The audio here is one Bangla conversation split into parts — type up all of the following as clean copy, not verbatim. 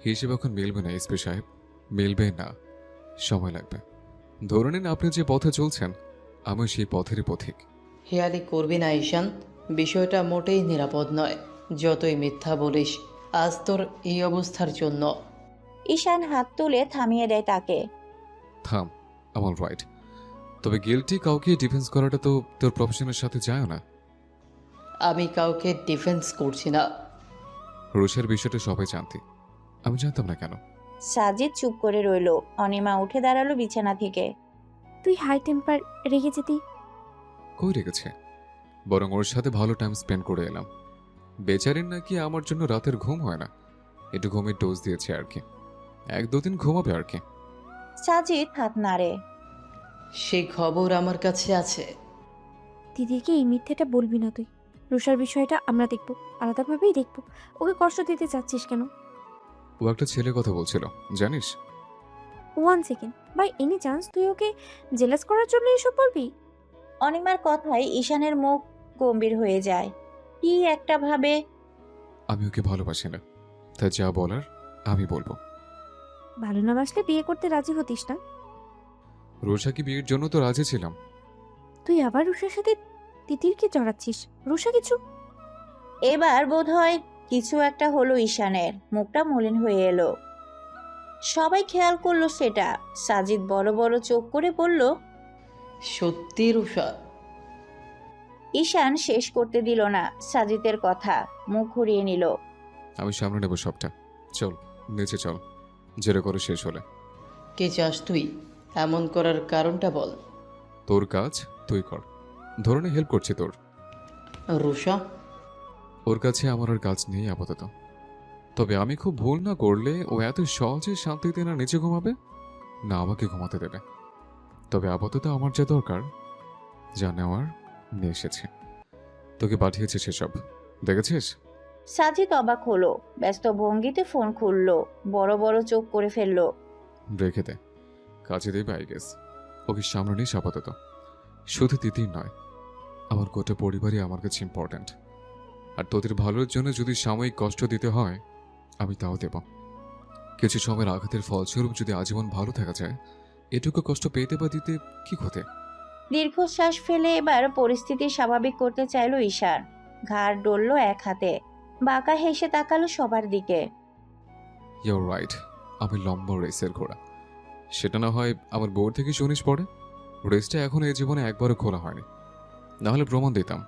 হিসেব এখন মিলবে না এসপি সাহেব, মিলবে না, সময় লাগবে। ধরে নিন আপনি যে পথে চলছেন আমি সেই পথেরই পথিক। হেয়ালি করবি না ঈশান, বিষয়টা মোটেই নিরাপদ নয়। যতই মিথ্যা বলিস, আজ তোর এই অবস্থার জন্য। ঈশান হাত তুলে থামিয়ে দেয় তাকে। থাম, আমার রাইট। তবে গিলটি কাউকে ডিফেন্স করাটা তো তোর প্রফেশনের সাথে যায় না। আমি কাউকে ডিফেন্স করছি না। রুশের বিষয়টা সবাই জানতি, আমি জানতাম না কেন? সাজিদ চুপ করে রইল। অনিমা উঠে দাঁড়ালো বিছানা থেকে। তুই হাই টেম্পার, রেগে যেতি। কই রেখেছে, বরং ওর সাথে ভালো টাইম স্পেন্ড করে এলাম। বেচারির নাকি আমার জন্য রাতের ঘুম হয় না, একটু ঘুমের ডোজ দিয়েছে আর কি, 1-2 দিন ঘুমাবে আর কি। সাজিদ হাত নাড়ে। সেই খবর আমার কাছে আছে। দিদিকে এই মিথ্যেটা বলবি না তুই। রুষার বিষয়টা আমরা দেখবো, আলাদাভাবেই দেখবো। ওকে কষ্ট দিতে চাচ্ছিস কেন? ও একটা ছেলে কথা বলছিল জানিস। 1 সেকেন্ড, বাই এনি চান্স তুই ওকে জেলাস করার জন্য এসব বলবি? অনিমার কথায় ঈশানের মুখ গম্ভীর হয়ে যায়। কি একটা ভাবে। আমি ওকে ভালোবাসি না, তাই যা বলার আমি বলবো। ভালো না বাসলে বিয়ে করতে রাজি হতিস না? রোষা কি বিয়ের জন্য তো রাজি ছিলাম। তুই আবার রুষার সাথে তিতিরকে জড়াচ্ছিস। রুষা কিছু এবার বোধহয় কিছু একটা হলো। ঈশানের মুখটা মলিন হয়ে এলো। সবাই খেয়াল করলো সেটা। সাজিদ বড় বড় চোখ করে বলল, সত্যি রুষা? ঈশান শেষ করতে দিল না সাজিদের কথা, মুখ ঘুরিয়ে নিল। আমি সামনে নেব সবটা, চল নিচে চল, জেরে করে শেষ হলে। কে চাস তুই? এমন করার কারণটা বল। তোর কাজ তুই কর, ধরনে হেল্প করছি তোর। রুষা? ওর কাছে আমার আর কাজ নেই আপাতত, তবে আমি খুব ভুল না করলে ও এত সহজে শান্তিতে না নিচে ঘুমাবে না আমাকে ঘুমাতে দেবে। তবে আপাতত আমার যা দরকার, যা নেওয়ার নিয়ে এসেছে। তোকে পাঠিয়েছে সেসব দেখেছিস? সাজিদ অবাক হলো। ব্যস্ত ভঙ্গিতে ফোন খুললো, বড় বড় চোখ করে ফেললো। রেখে দে, কাজে দেবে আই গেস। ওকে সামনে নিস আপাতত। শুধু তিতির নয়, আমার গোটা পরিবারই আমার কাছে ইম্পর্ট্যান্ট। আর তোদের ভালোর জন্য যদি সাময়িক কষ্ট দিতে হয় আমি তাও দেব। কিছু সময়ের আঘাতের ফলস্বরূপ যদি আজীবন ভালো থাকা যায়, এটুকু কষ্ট পেতে বা দিতে কি ক্ষতি? দীর্ঘশ্বাস ফেলে এবার পরিস্থিতি স্বাভাবিক করতে চাইলো ঈশান। ঘাড় ডলল এক হাতে, বাঁকা হেসে তাকালো সবার দিকে। ইউর রাইট, আমি লম্বা রেসের ঘোড়া। সেটা না হয় আমার বোর্ড থেকে শুনিস পড়ে। রেসটা এখন এই জীবনে একবারও খোলা হয়নি, নাহলে প্রমাণ দিতাম।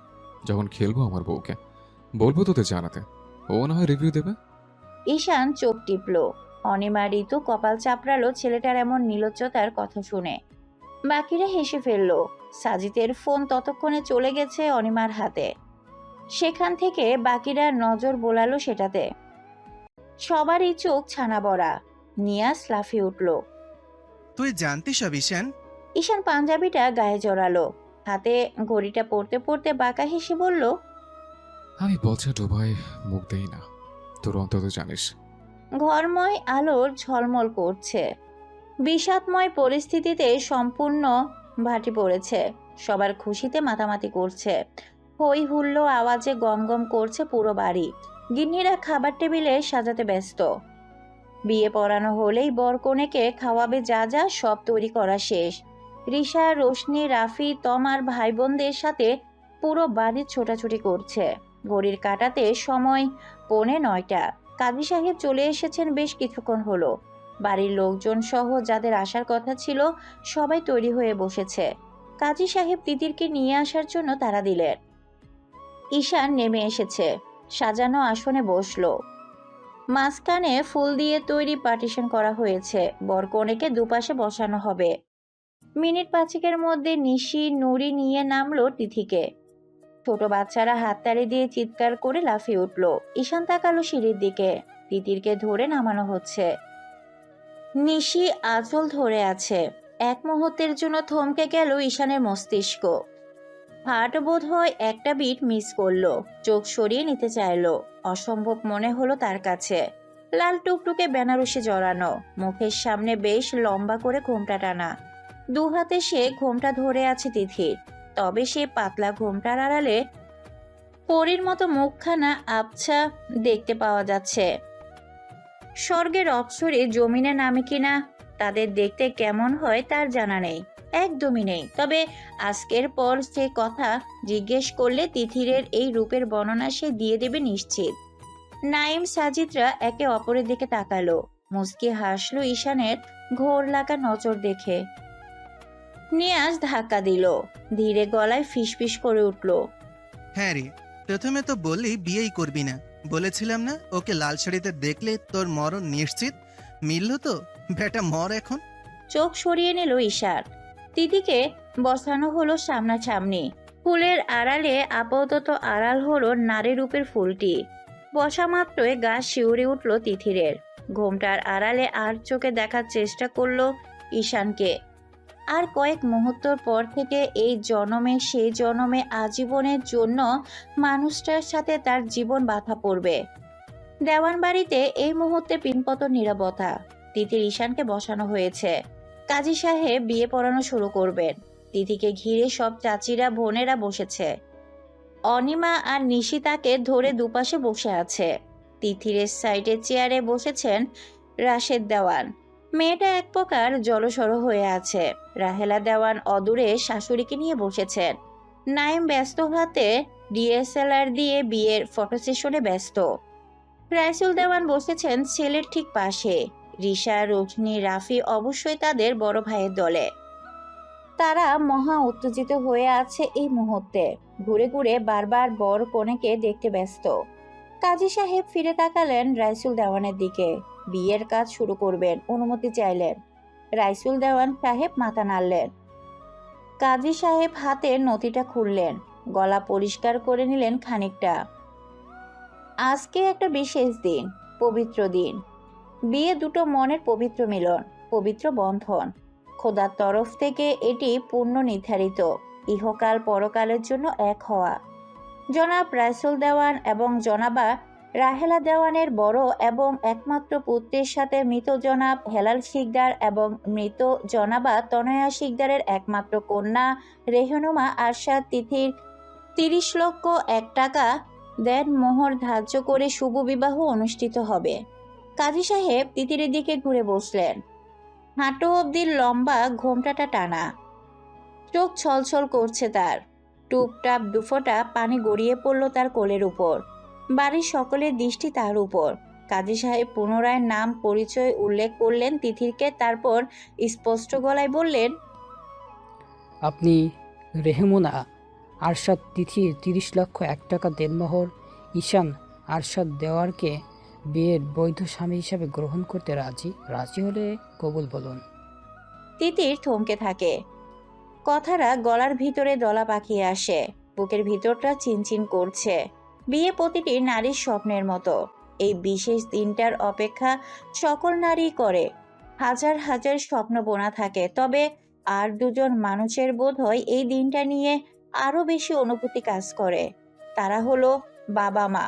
যখন খেলবো আমার বউকে বলবো তোদের জানাতে, ও না হয় রিভিউ দেবে। ঈশান চোখ টিপল। অনিমা ঋতু কপাল চাপড়ালো ছেলেটার এমন নির্লজ্জতার কথা শুনে। বাকিরা হেসে ফেলল। সাজিদের ফোন ততক্ষণে চলে গেছে অনিমার হাতে। সেখান থেকে বাকিরা নজর বোলালো সেটাতে। সবারই চোখ ছানা বড়া। নিয়াস লাফিয়ে উঠল। তুই জানতি সব ঈশান? ঈশান পাঞ্জাবিটা গায়ে জড়ালো, হাতে ঘড়িটা পড়তে পড়তে বাঁকা হেসে বলল, আমি বলছে ডুবাই মুখ দেই না, তোর অন্তত জানিস। ঘরময় আলোর ঝলমল করছে। বিষাদময় পরিস্থিতিতে সম্পূর্ণ ভাটি পড়েছে। সবার খুশিতে মাতামাতি করছে। হই হুল্লো আওয়াজে গমগম করছে পুরো বাড়ি। গিন্নিরা খাবার টেবিলে সাজাতে ব্যস্ত। বিয়ে পড়ানো হলেই বর কনেকে খাওয়াবে যা যা সব তৈরি করা শেষ। রিশা, রোশনি, রাফি, তমার ভাই বোনদের সাথে পুরো বাড়ি ছোটাছুটি করছে। ঘড়ির কাঁটাতে সময় 8:45। কাজী সাহেব চলে এসেছেন বেশ কিছুক্ষণ হলো। বাড়ির লোকজন সহ যাদের আসার কথা ছিল সবাই তৈরি হয়ে বসেছে। কাজী সাহেব তিতিরকে নিয়ে আসার জন্য তাড়া দিলেন। ঈশান নেমে এসেছে, সাজানো আসনে বসলো। মাঝখানে ফুল দিয়ে তৈরি পার্টিশন করা হয়েছে। বরকনেকে দুপাশে বসানো হবে। মিনিট 5-এর মধ্যে নিশি নুরি নিয়ে নামলো তিথিকে। ছোট বাচ্চারা হাততালি দিয়ে চিৎকার করে লাফিয়ে উঠল। ঈশান তাকালো সিঁড়ির দিকে। তিতিরকে ধরে নামানো হচ্ছে। নিশি আঁচল ধরে আছে। এক মুহূর্তের জন্য থমকে গেল ঈশানের মস্তিষ্ক। হার্ট বোধ হয় একটা বিট মিস করলো। চোখ সরিয়ে নিতে চাইলো, অসম্ভব মনে হলো তার কাছে। লাল টুকটুকে বেনারসি জড়ানো, মুখের সামনে বেশ লম্বা করে ঘোমটা টানা। দুহাতে সে ঘোমটা ধরে আছে তিথির। তবে সে পাতলা ঘোমটার আড়ালে পরীর মতো মুখখানা আবছা দেখতে পাওয়া যাচ্ছে। স্বর্গের অপ্সরে জমিনে নামে কিনা তাদের দেখতে কেমন হয় তার জানা নেই, একদমই নেই। তবে আজকের পর সে কথা জিজ্ঞেস করলে তিথিরের এই রূপের বর্ণনা সে দিয়ে দেবে নিশ্চিত। নাইম সাজিদরা একে অপরের দিকে তাকালো। মুস্কি হাসলো ঈশানের ঘোর লাগা নজর দেখে। নিয়াজ ধাক্কা দিল, ধীরে গলায় ফিসফিস করে উঠল। হ্যাঁ রে, প্রথমে তো বললি বিয়েই করবি না। বলেছিলাম না ওকে লাল শাড়িতে দেখলে তোর মরণ নিশ্চিত। মিলল তো, বেটা মর এখন। চোখ সরিয়ে নিল ঈশার। তিথিকে বসানো হলো সামনাসামনি। ফুলের আড়ালে আপাতত আড়াল হলো নারী রূপের ফুলটি। বসা মাত্রই গা শিউরে উঠল তিথিরের। ঘোমটার আড়ালে আর চোখে দেখার চেষ্টা করলো ঈশানকে। আর কয়েক মুহূর্তর পর থেকে এই জনমে সেই জনমে আজীবনের জন্য মানুষটার সাথে তার জীবন বাঁধা পড়বে। দেওয়ান বাড়িতে এই মুহূর্তে পিনপতন নীরবতা। তিথির ঈশানকে বসানো হয়েছে। কাজী সাহেব বিয়ে পড়ানো শুরু করবেন। তিথিকে ঘিরে সব চাচিরা বোনেরা বসেছে। অনিমা আর নিশিতাকে ধরে দুপাশে বসে আছে। তিথিরের সাইডের চেয়ারে বসেছেন রাশেদ দেওয়ান। মেয়েটা এক প্রকার জলসর হয়ে আছে। রাহেলা দেওয়ান অদূরে শাশুড়িকে নিয়ে বসেছেন। নাইম ব্যস্ত হাতে ডিএসএলআর দিয়ে বিয়ের ফটো সেশনে ব্যস্ত। রাইসুল দেওয়ান বসেছেন ছেলের ঠিক পাশে। রিশা, রোশনি, রাফি অবশ্যই তাদের বড় ভাইয়ের দলে। তারা মহা উত্তেজিত হয়ে আছে এই মুহূর্তে। ঘুরে ঘুরে বারবার বর কনেকে দেখতে ব্যস্ত। কাজী সাহেব ফিরে তাকালেন রাইসুল দেওয়ানের দিকে। বিয়ের কাজ শুরু করবেন, অনুমতি চাইলেন। রাইসুল দেওয়ান সাহেব মাথা নাড়লেন। কাজী সাহেব হাতের নথিটা খুললেন, গলা পরিষ্কার করে নিলেন খানিকটা। আজকে একটা বিশেষ দিন, পবিত্র দিন। বিয়ে দুটো মনের পবিত্র মিলন, পবিত্র বন্ধন। খোদার তরফ থেকে এটি পূর্ণ নির্ধারিত, ইহকাল পরকালের জন্য এক হওয়া। জনাব রাইসুল দেওয়ান এবং জনাবা রাহেলা দেওয়ানের বড় এবং একমাত্র পুত্রের সাথে মৃত জনাব হেলাল শিকদার এবং মৃত জনাবা তনয়া শিকদারের একমাত্র কন্যা রেহনুমা আরশাদ তিথির 30 লক্ষ 1 টাকা দেন মোহর ধার্য করে শুভ বিবাহ অনুষ্ঠিত হবে। কাজী সাহেব তিথিরের দিকে ঘুরে বসলেন। হাঁটু অবধি লম্বা ঘোমটাটা টানা, চোখ ছলছল করছে তার। টুপটাপ দুফোঁটা পানি গড়িয়ে পড়ল তার কোলের উপর। বাড়ির সকলের দৃষ্টি তার উপর। কাজী সাহেব পুনরায় নাম পরিচয় উল্লেখ করলেন তিথিরকে, তারপর স্পষ্ট গলায় বললেন, আপনি রেহমুনা আরশাদ তিথির 30 লক্ষ 1 টাকা দেনমোহর ঈশান আরশাদ দেওয়ারকে বিয়ের বৈধ স্বামী হিসাবে গ্রহণ করতে রাজি হলে কবুল বলুন। তিতির থমকে থাকে। কথাটা গলার ভিতরে দলা পাকিয়ে আসে। বুকের ভিতরটা চিনচিন করছে। বিয়ে প্রতিটি নারীর স্বপ্নের মতো। এই বিশেষ দিনটার অপেক্ষা সকল নারী করে। হাজার হাজার স্বপ্ন বোনা থাকে, তবে আর দুজন মানুষের বোধ হয় এই দিনটা নিয়ে আরো বেশি অনুভূতি কাজ করে। তারা হলো বাবা মা।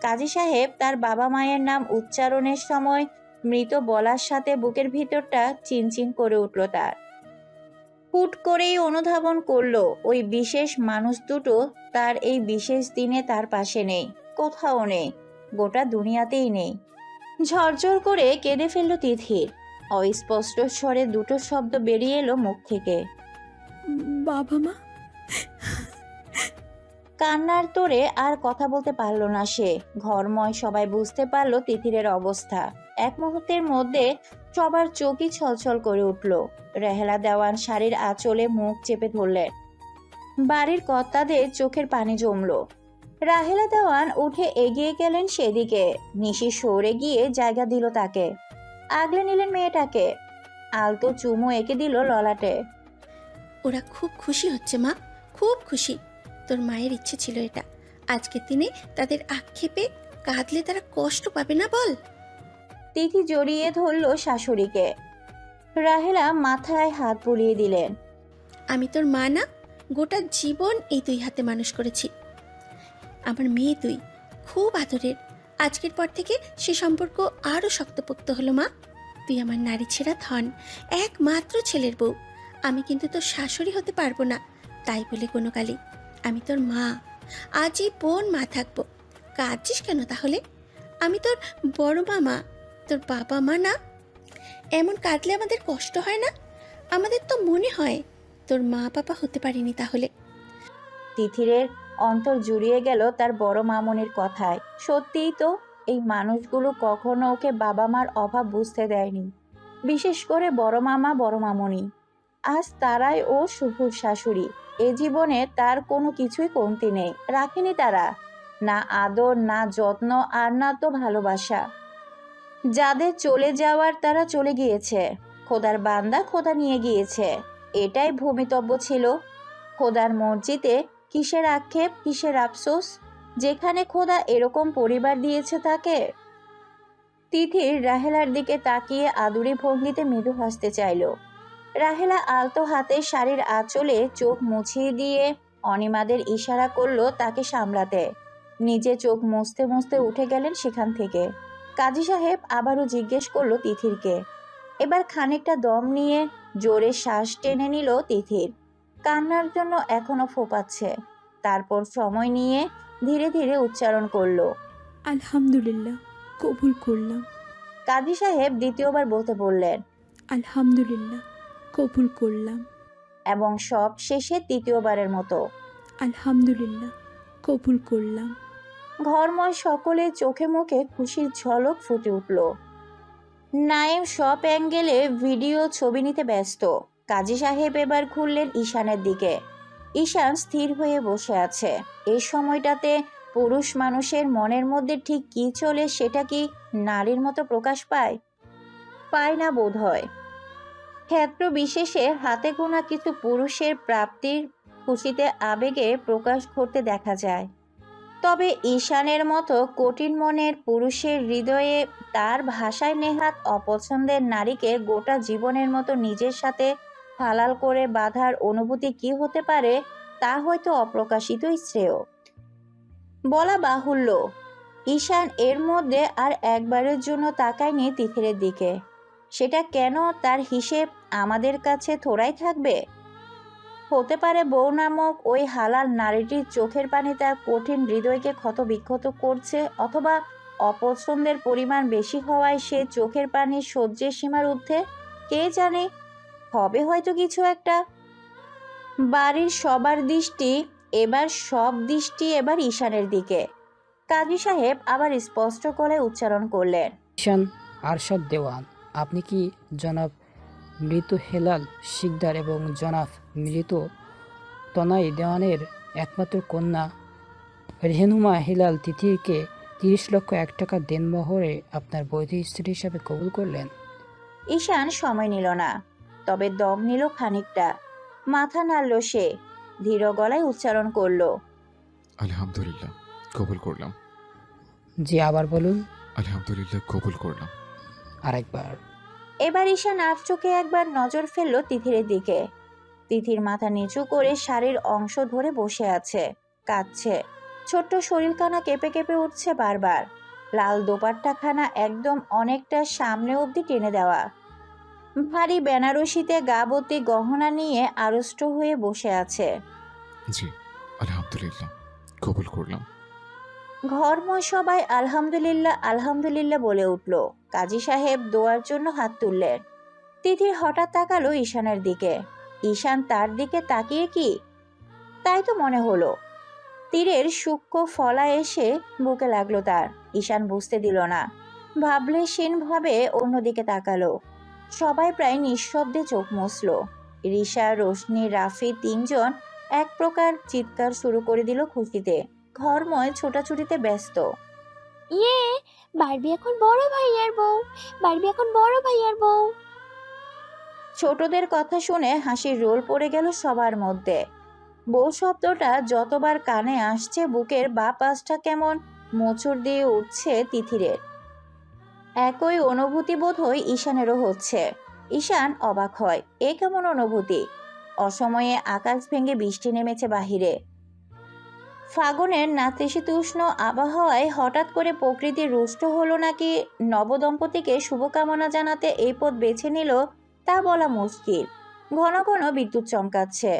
কাজী সাহেব তার বাবা মায়ের নাম উচ্চারণের সময় মৃত বলার সাথে বুকের ভিতরটা চিনচিন করে উঠল তার। হুট করেই অনুধাবন করলো ওই বিশেষ মানুষ দুটো তার এই বিশেষ দিনে তার পাশে নেই, কোথাও নেই, গোটা দুনিয়াতেই নেই। ঝরঝর করে কেঁদে ফেলল তিথির। অস্পষ্ট স্বরে দুটো শব্দ বেরিয়ে এলো মুখ থেকে, বাবা মা। কান্নার তোড়ে আর কথা বলতে পারল না সে। ঘরময় সবাই বুঝতে পারল তিথিরের অবস্থা। এক মুহূর্তের মধ্যে সবার চোখই ছলছল করে উঠল। রেহেলা দেওয়ান শাড়ির আঁচলে মুখ চেপে ধরলেন। বাড়ির কর্তাদের চোখের পানি জমল। রাহেলা দেওয়ান উঠে এগিয়ে গেলেন সেদিকে। নিশি সরে গিয়ে জায়গা দিল তাকে। আগলে নিলেন মেয়েটাকে। আলতো চুমু এঁকে দিল ললাটে। ওরা খুব খুশি হচ্ছে মা, খুব খুশি। তোর মায়ের ইচ্ছে ছিল এটা। আজকের দিনে তাদের আক্ষেপে কাঁদলে তারা কষ্ট পাবে না বল? তিথি জড়িয়ে ধরল শাশুড়িকে। রাহেলা মাথায় হাত বুলিয়ে দিলেন। আমি তোর মা না? গোটা জীবন এই দুই হাতে মানুষ করেছি। আমার মেয়ে তুই, খুব আদরের। আজকের পর থেকে সে সম্পর্ক আরও শক্তপোক্ত হলো মা। তুই আমার নারী ছেঁড়া ধন, একমাত্র ছেলের বউ। আমি কিন্তু তোর শাশুড়ি হতে পারবো না, তাই বলে কোনো কালে। আমি তোর মা, আজীবন মা থাকবো। কাঁদছিস কেন তাহলে? আমি তোর বড় মামা, তোর বাবা মা না? এমন কাঁদলে আমাদের কষ্ট হয় না? আমাদের তো মনে হয় তোর মা বাবা হতে পারিনি তাহলে। তিথিরের অন্তর জুড়িয়ে গেল তার বড় মামনির কথায়। সত্যিই তো, এই মানুষগুলো কখনো ওকে বাবা মার অভাব বুঝতে দেয়নি, বিশেষ করে বড় মামা বড় মামনি। আজ তারাই ও শুভর শাশুড়ি। এ জীবনে তার কোনো কিছুই কমতি নেই, রাখেনি তারা, না আদর, না যত্ন, আর না তো ভালোবাসা। যাদের চলে যাওয়ার তারা চলে গিয়েছে, খোদার বান্দা খোদা নিয়ে গিয়েছে, এটাই ভূমিতব্য ছিল। খোদার মসজিদে কিসের আক্ষেপ, কিসের আফসোস, যেখানে খোদা এরকম পরিবার দিয়েছে তাকে। তিথির রাহেলার দিকে তাকিয়ে আদুরি ভঙ্গিতে মৃদু হাসতে চাইল। রাহেলা আলতো হাতে শাড়ির আঁচলে চোখ মুছিয়ে দিয়ে অনিমাদের ইশারা করলো তাকে সামলাতে। নিজে চোখ মুছতে মুছতে উঠে গেলেন সেখান থেকে। কাজী সাহেব আবারও জিজ্ঞেস করলো তিথিরকে। এবার খানিকটা দম নিয়ে জোরে শ্বাস টেনে নিল তিথির। কান্নার জন্য এখনো ফোপাচ্ছে। তারপর সময় নিয়ে ধীরে ধীরে উচ্চারণ করলো, আলহামদুলিল্লাহ, কবুল করলাম। কাজী সাহেব দ্বিতীয়বার বলতে বললেন, আলহামদুলিল্লাহ, কবুল করলাম। এবং সব শেষে তৃতীয়বারের মতো, আলহামদুলিল্লাহ, কবুল করলাম। ঘরময় সকলে চোখে মুখে খুশির ঝলক ফুটে উঠল। নায়েম সব অ্যাঙ্গেলে ভিডিও ছবি নিতে ব্যস্ত। কাজী সাহেব এবার ঘুরলেন ঈশানের দিকে। ঈশান স্থির হয়ে বসে আছে। এই সময়টাতে পুরুষ মানুষের মনের মধ্যে ঠিক কী চলে সেটা কি নারীর মতো প্রকাশ পায়? পায় না বোধ হয়। ক্ষেত্র বিশেষে হাতে গোনা কিছু পুরুষের প্রাপ্তির খুশিতে আবেগে প্রকাশ ঘটতে দেখা যায়। তবে ঈশানের মতো কঠিন মনের পুরুষের হৃদয়ে তার ভাষায় নেহাত অপছন্দের নারীকে গোটা জীবনের মতো নিজের সাথে হালাল করে বাঁধার অনুভূতি কি হতে পারে তা হয়তো অপ্রকাশিতই শ্রেয়। বলা বাহুল্য, ঈশান এর মধ্যে আর একবারের জন্য তাকায়নি তিথিরের দিকে। সেটা কেন, তার হিসেব আমাদের কাছে থোড়াই থাকবে? হতে পারে বউ নামক ওই হালাল নারীটির চোখের পানি তার কঠিন হৃদয়কে ক্ষত বিক্ষত করছে, অথবা অপছন্দের পরিমাণ বেশি হওয়ায় সে চোখের পানি সহ্যের সীমার ঊর্ধ্বে। কে জানে, হবে হয়তো কিছু একটা। বাড়ির সবার দৃষ্টি এবার ঈশানের দিকে। কাজী সাহেব আবার স্পষ্ট করে উচ্চারণ করলেন, ঈশান আরশাদ দেওয়ান, আপনি কি জনাব মৃত হেলাল শিকদার এবং জনাব মৃত তনাই দেওয়ানের একমাত্র কন্যা রেহনুমা হেলাল তিথিকে 30,01,000 টাকা দেনমোহরে আপনার বৈধ স্ত্রী হিসাবে কবুল করলেন? ঈশান সময় নিল না, তবে দম নিল খানিকটা। মাথা নাড়ল সে, ধীর গলায় উচ্চারণ করলো, আলহামদুলিল্লাহ, কবুল করলাম। জি, আবার বলুন। আলহামদুলিল্লাহ, কবুল করলাম। আরেকবার। এবার ঈশান আর চোখে একবার নজর ফেলল তিথিরের দিকে। তিথির মাথা নিচু করে শাড়ির অংশ ধরে বসে আছে, কাঁদছে। ছোট্ট শরীরখানা কেঁপে কেঁপে উঠছে বারবার। লাল দোপাট্টাখানা একদম অনেকটা সামনে অবধি টেনে দেওয়া। ভারী বেনারসিতে গাবতী গহনা নিয়ে আড়ষ্ট হয়ে বসে আছে। জি, আলহামদুলিল্লাহ, কবুল করলাম। ঘরময় সবাই আলহামদুলিল্লাহ আলহামদুলিল্লাহ বলে উঠল। কাজী সাহেব দোয়ার জন্য হাত তুললেন। তিথির হঠাৎ তাকালো ঈশানের দিকে। ঈশান তার দিকে তাকিয়ে কি, তাই তো মনে হলো। তীরের সূক্ষ্ম ফলা এসে বুকে লাগলো তার। ঈশান বুঝতে দিল না, ভাবলেশীনভাবে অন্যদিকে তাকালো। সবাই প্রায় নিঃশব্দে চোখ মুছল। রিশা, রোশনি, রাফি তিনজন এক প্রকার চিৎকার শুরু করে দিল খুশিতে। ঘরময় ছোটাছুটিতে ব্যস্ত। ইয়ে, বারবি এখন বড় ভাইয়ার বউ, বারবি এখন বড় ভাইয়ার বউ। ছোটদের কথা শুনে হাসির রোল পড়ে গেল সবার মধ্যে। বউ শব্দটা যতবার কানে আসছে বুকের বাঁ পাশটা কেমন মোচড় দিয়ে উঠছে তিথিরের। একই অনুভূতি বোধ হয় ঈশানেরও হচ্ছে। ঈশান অবাক হয়, এ কেমন অনুভূতি? অসময়ে আকাশ ভেঙে বৃষ্টি নেমেছে বাহিরে। ফাগুনের নাতিশীতোষ্ণ আবহাওয়ায় হঠাৎ করে প্রকৃতি রুষ্ট হলো নাকি নবদম্পতিকে শুভকামনা জানাতে এই পথ বেছে নিল তা বলা মুশকিল। ঘন ঘন বিদ্যুৎ চমকাচ্ছে।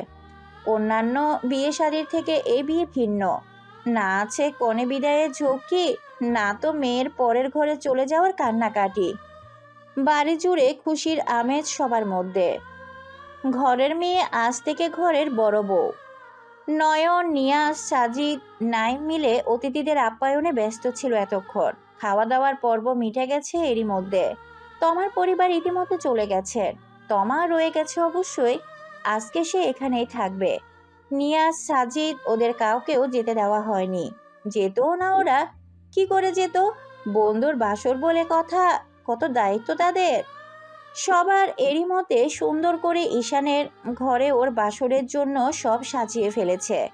অন্যান্য বিয়ে শাড়ির থেকে এই বিয়ে ভিন্ন। না আছে কনে বিদায়ের ঝক্কি, না তো মেয়ের পরের ঘরে চলে যাওয়ার কান্নাকাটি। বাড়ি জুড়ে খুশির আমেজ সবার মধ্যে। ঘরের মেয়ে আজ থেকে ঘরের বড় বউ। নয়ন, নিয়াজ, সাজিদ, নাইম মিলে অতিথিদের আপ্যায়নে ব্যস্ত ছিল এতক্ষণ। খাওয়া দাওয়ার পর্ব মিটে গেছে এরই মধ্যে। তমার পরিবার ইতিমধ্যে চলে গেছে। তমা রয়ে গেছে অবশ্যই, আজকে সে এখানেই থাকবে। নিয়াজ, সাজিদ ওদের কাউকেও যেতে দেওয়া হয়নি। যেতও না ওরা, কি করে যেত? বন্ধুর বাসর বলে কথা, কত দায়িত্ব তাদের। সবার এরই মধ্যে সুন্দর করে ঈশানের ঘরে ওর বাসরের জন্য সব সাজিয়ে ফেলেছে।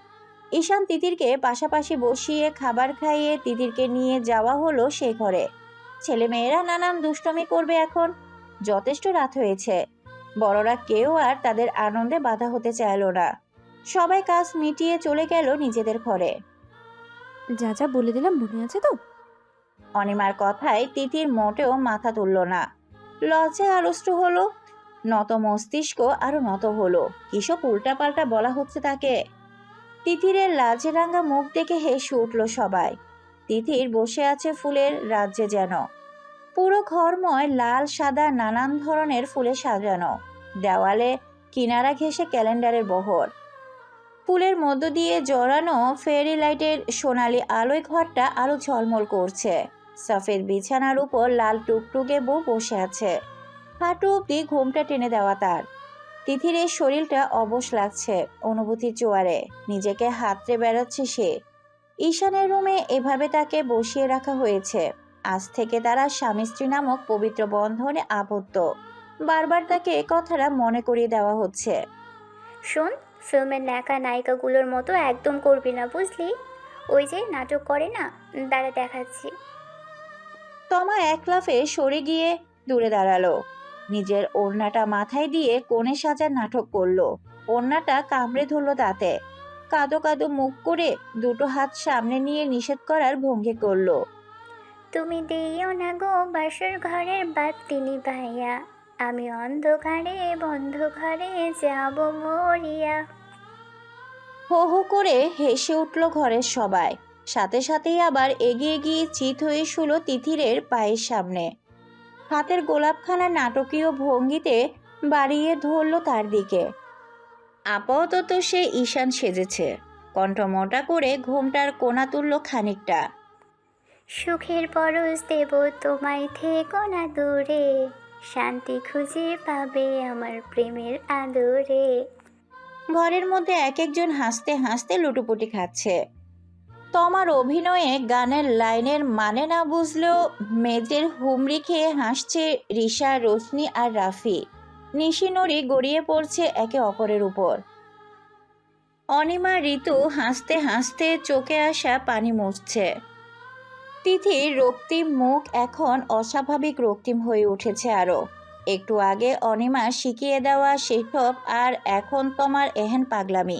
ঈশান তিতিরকে পাশাপাশি বসিয়ে খাবার খাইয়ে তিতিরকে নিয়ে যাওয়া হলো সে ঘরে। ছেলেমেয়েরা নানান দুষ্টমি করবে এখন। যথেষ্ট রাত হয়েছে। বড়রা কেউ আর তাদের আনন্দে বাধা হতে চাইল না। সবাই কাজ মিটিয়ে চলে গেল নিজেদের ঘরে। যা যা বলে দিলাম মনে আছে তো? অনিমার কথায় তিতির মোটেও মাথা তুলল না। লজ্জায় আড়ষ্ট হলো। নত মস্তিষ্ক আরো নত হলো। কিসব উল্টাপাল্টা বলা হচ্ছে তাকে। তিতিরের লাজে রাঙা মুখ দেখে হেসে উঠল সবাই। তিতির বসে আছে ফুলের রাজ্যে যেন। পুরো ঘরময় লাল সাদা নানান ধরনের ফুলে সাজানো। দেওয়ালে কিনারা ঘেঁষে ক্যালেন্ডারের বহর। ফুলের মধ্য দিয়ে জড়ানো ফেরি লাইটের সোনালি আলোয় ঘরটা আরো ঝলমল করছে। সফেদ বিছানার উপর লাল টুকটুকে বউ বসে আছে। হাঁটু অব্দি ঘুমটা টেনে দেওয়া তার। তিথিরের শরীরটা অবশ লাগছে অনুভূতির জোয়ারে। নিজেকে হাতড়ে বেড়াচ্ছে সে। ঈশানের রুমে এভাবে তাকে বসিয়ে রাখা হয়েছে। আজ থেকে তারা স্বামী স্ত্রী নামক পবিত্র বন্ধনে আবদ্ধ। বারবার তাকে কথাটা মনে করিয়ে দেওয়া হচ্ছে। শোন, ফিল্মের নায়িকা নায়িকাগুলোর মতো একদম করবি না, বুঝলি? ওই যে নাটক করে না, দাঁড়া দেখাচ্ছি। তমা এক লাফে সরে গিয়ে দূরে দাঁড়ালো। নিজের ওড়নাটা মাথায় দিয়ে কোণে সাজার নাটক করলো। ওড়নাটা কামড়ে ধরলো তাতে। কাদো কাদো মুখ করে দুটো হাত সামনে নিয়ে নিষেধ করার ভঙ্গি করলো। তুমি দিও না গো বাসর ঘরের বাতি নিভাইয়া, আমি অন্ধকারে বন্ধ ঘরে যাব মরিয়া। হো হো করে হেসে উঠল ঘরের সবাই। সাথে সাথেই আবার এগিয়ে গিয়ে চিত হয়ে শুলো তিথিরের পায়ের সামনে। হাতের গোলাপখানা নাটকীয় ভঙ্গিতে বাড়িয়ে ধরল তার দিকে। আপাতত সে ঈশান সেজেছে। কণ্ঠ মোটা করে ঘোমটার কোণা তুলল খানিকটা। সুখের পরশ দেব তোমায়, থেকো না দূরে, শান্তি খুঁজে পাবে আমার প্রেমের আদরে। ঘরের মধ্যে এক একজন হাসতে হাসতে লুটোপুটি খাচ্ছে। তমার অভিনয়ে গানের লাইনের মানে না বুঝলেও মেজের হুমড়ি খেয়ে হাসছে রিশা, রোশনি আর রাফি। নিশিনরি গড়িয়ে পড়ছে একে অপরের উপর। অনিমা, ঋতু হাসতে হাসতে চোখে আসা পানি মুছছে। তিথির রক্তিম মুখ এখন অস্বাভাবিক রক্তিম হয়ে উঠেছে আরো। একটু আগে অনিমা শিখিয়ে দেওয়া সেসব, আর এখন তোমার এহেন পাগলামি।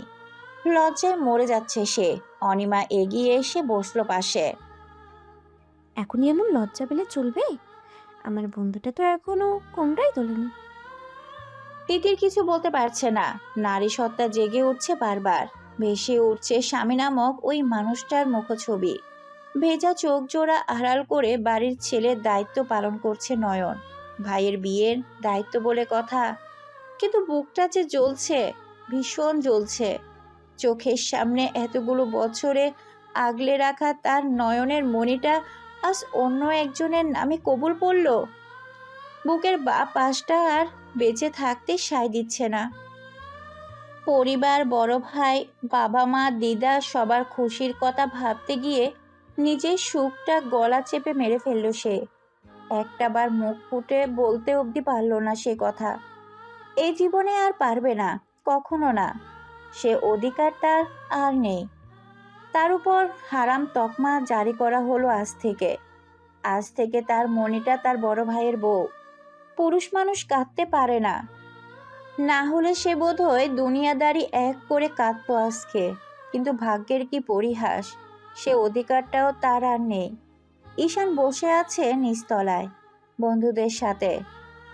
লজ্জায় মরে যাচ্ছে সে। অনিমা এগিয়ে এসে বসলো পাশে। এখনই এমন লজ্জা পেলে চলবে? আমার বন্ধুটা তো এখনো কোমরাই তোলেনি। তিতির কিছু বলতে পারছে না। নারী সত্তা জেগে উঠছে বারবার। ভেসে উঠছে স্বামী নামক ওই মানুষটার মুখছবি। ভেজা চোখ জোড়া আড়াল করে বাড়ির ছেলের দায়িত্ব পালন করছে নয়ন। ভাইয়ের বিয়ের দায়িত্ব বলে কথা, কিন্তু বুকটা যে জ্বলছে, ভীষণ জ্বলছে। চোখের সামনে এতগুলো বছরে আগলে রাখা তার নয়নের মণিটা আজ অন্য একজনের নামে কবুল পড়ল। বুকের বা পাশটা আর বেঁচে থাকতে সায় দিচ্ছে না। পরিবার, বড় ভাই, বাবা মা, দিদা সবার খুশির কথা ভাবতে গিয়ে নিজের সুখটা গলা চেপে মেরে ফেলল সে। একটাবার মুখ ফুটে বলতে অবধি পারল না সে কথা। এই জীবনে আর পারবে না, কখনো না। সে অধিকার তার আর নেই। তার উপর হারাম তকমা জারি করা হলো আজ থেকে। আজ থেকে তার মনিটা তার বড় ভাইয়ের বউ। পুরুষ মানুষ কাঁদতে পারে না, না হলে সে বোধহয় দুনিয়াদারি এক করে কাঁদতো আজকে। কিন্তু ভাগ্যের কি পরিহাস, সে অধিকারটাও তার আর নেই। ঈশান বসে আছে নিচতলায় বন্ধুদের সাথে।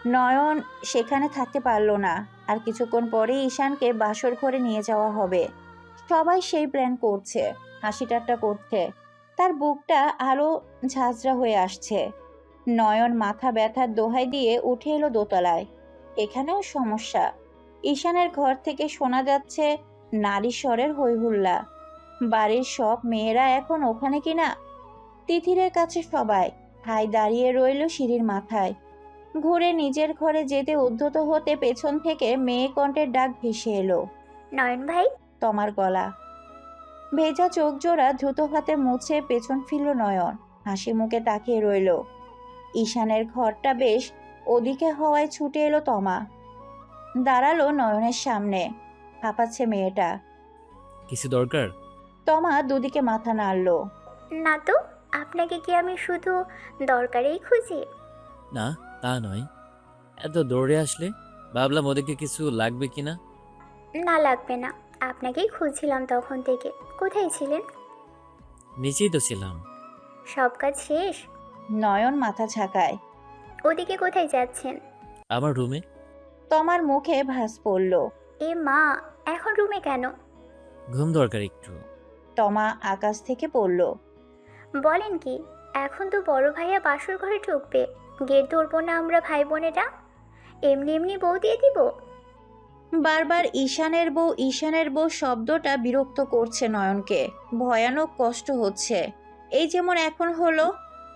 নয়ন সেখানে থাকতে পারল না। আর কিছুক্ষণ পরেই ঈশানকে বাসর ঘরে নিয়ে যাওয়া হবে। সবাই সেই প্ল্যান করছে, হাসি ঠাট্টা করছে। তার বুকটা আরো ঝাঁঝরা হয়ে আসছে। নয়ন মাথা ব্যথার দোহাই দিয়ে উঠে এলো দোতলায়। এখানেও সমস্যা। ঈশানের ঘর থেকে শোনা যাচ্ছে নারী স্বরের হইহুল্লা। বাড়ির সব মেয়েরা এখন ওখানে কিনা? তিথিরের কাছে সবাই। ভাই দাঁড়িয়ে রইল সিঁড়ির মাথায়। ঘুরে নিজের ঘরে যেতে উদ্ধত হতে পেছন থেকে মেয়ে কণ্ঠের ডাক ভেসে এলো। নয়ন ভাই। তমার গলা। ভেজা চোখ জোড়া দ্রুত হাতে মুছে পেছন ফিরল নয়ন। হাসি মুখে তাকিয়ে রইল। ঈশানের ঘরটা বেশ ওদিকে হওয়ায় ছুটে এলো তমা। দাঁড়ালো নয়নের সামনে। হাঁপাচ্ছে মেয়েটা। কিছু দরকার? তমা দুদিকে মাথা নাড়ল। না তো, আপনাকে কি আমি শুধু দরকারেই খুঁজি? না, তা নয়। এত দৌড়ে আসলে ভাবলাম ওদেরকে কিছু লাগবে কিনা। না, লাগবে না। আপনাকেই খুঁজছিলাম তখন থেকে। কোথায় ছিলেন? নিচেই তো ছিলাম। সব কাজ শেষ? নয়ন মাথা ঝাঁকায়। ওদিকে কোথায় যাচ্ছেন? আমার রুমে। তমার মুখে ভাঁজ পড়ল। এ মা, এখন রুমে কেন? ঘুম দরকার একটু। তমা আকাশ থেকে পড়ল। বলেন কি? এখন তো বড় ভাইয়া বাসর ঘরে ঢুকবে। গেট ধরবো না আমরা ভাই বোনেরা? এমনি এমনি বউ দিয়ে দিব? বারবার ঈশানের বউ শব্দটা বিরক্ত করছে নয়নকে। ভয়ানক কষ্ট হচ্ছে। এই যেমন এখন হলো।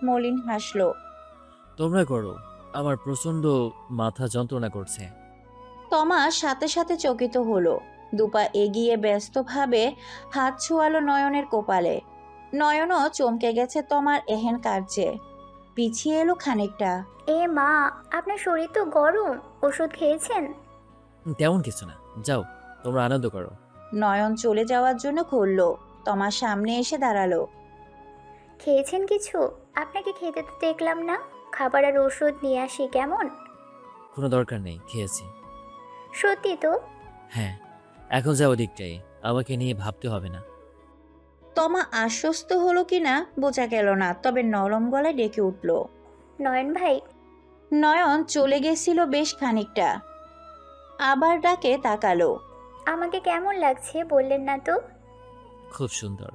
মলিন হাসল। তোমরা করো, আমার প্রচন্ড মাথা যন্ত্রণা করছে। তমা সাথে সাথে চকিত হলো। দুপা এগিয়ে ব্যস্তভাবে হাত ছোঁয়ালো নয়নের কপালে। নয়নও চমকে গেছে তমার এহেন কার্যে। পিছিয়ে এলো খানিকটা। এ মা, আপনার শরীর তো গরম। ওষুধ খেয়েছেন? তেমন কিছু না, যাও তোমরা আনন্দ করো। নয়ন চলে যাওয়ার জন্য খুলল। তমার সামনে এসে দাঁড়ালো। খেয়েছেন কিছু? আপনাকে খেতে তো দেখলাম না। খাবার আর ওষুধ নিয়ে আসি কেমন? কোনো দরকার নেই, খেয়েছি। সত্যি তো? হ্যাঁ, এখন যাও ওদিকটাই, আমাকে নিয়ে ভাবতে হবে না। তমা আশ্বস্ত হলো কিনা বোঝা গেল না, তবে নরম গলায় ডেকে উঠল। নয়ন ভাই। নয়ন চলে গেছিল বেশ খানিকটা। আবার ডাকে তাকালো। আমাকে কেমন লাগছে বললেন না তো? খুব সুন্দর।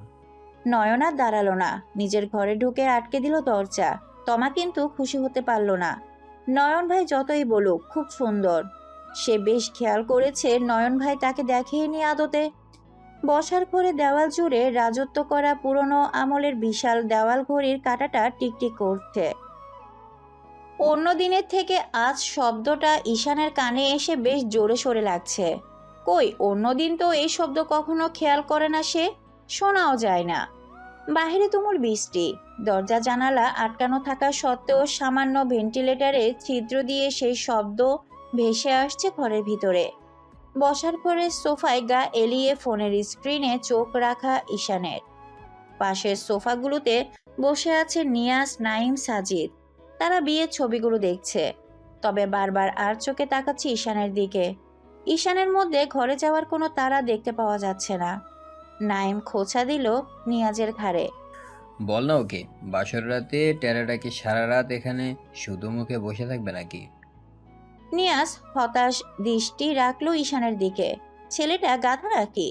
নয়ন আর দাঁড়ালো না। নিজের ঘরে ঢুকে আটকে দিল দরজা। তমা কিন্তু খুশি হতে পারল না। নয়ন ভাই যতই বলুক খুব সুন্দর। সে বেশ খেয়াল করেছে নয়ন ভাই তাকে দেখেনি আদতে। বসার ঘরে দেওয়াল জুড়ে রাজত্ব করা পুরনো আমলের বিশাল দেওয়াল ঘড়ির কাঁটাটা টিকটিক করছে। অন্য দিনের থেকে আজ শব্দটা ঈশানের কানে এসে বেশ জোরে সোরে লাগছে। কই, অন্যদিন তো এই শব্দ কখনো খেয়াল করে না সে, শোনাও যায় না। বাহিরে তুমুল বৃষ্টি। দরজা জানালা আটকানো থাকা সত্ত্বেও সামান্য ভেন্টিলেটরে ছিদ্র দিয়ে সেই শব্দ ভেসে আসছে ঘরের ভিতরে। বসার ঘরের সোফায় গা এলিয়ে ফোনের স্ক্রিনে চোখ রাখা ঈশানের। পাশের সোফাগুলোতে বসে আছে নিয়াজ, নাইম, সাজিদ। তারা বিয়ের ছবিগুলো দেখছে। তবে বারবার আর চোখে তাকাচ্ছে ঈশানের দিকে। ঈশানের মধ্যে ঘরে যাওয়ার কোনো তাড়া দেখতে পাওয়া যাচ্ছে না। নাইম খোঁচা দিল নিয়াজের ঘাড়ে। বল না ওকে, বাসর রাতে টেরাটা কি সারা রাত এখানে শুধু মুখে বসে থাকবে নাকি? নিয়াজ হতাশ দৃষ্টি রাখলো ঈশানের দিকে। ছেলেটা গাধা নাকি?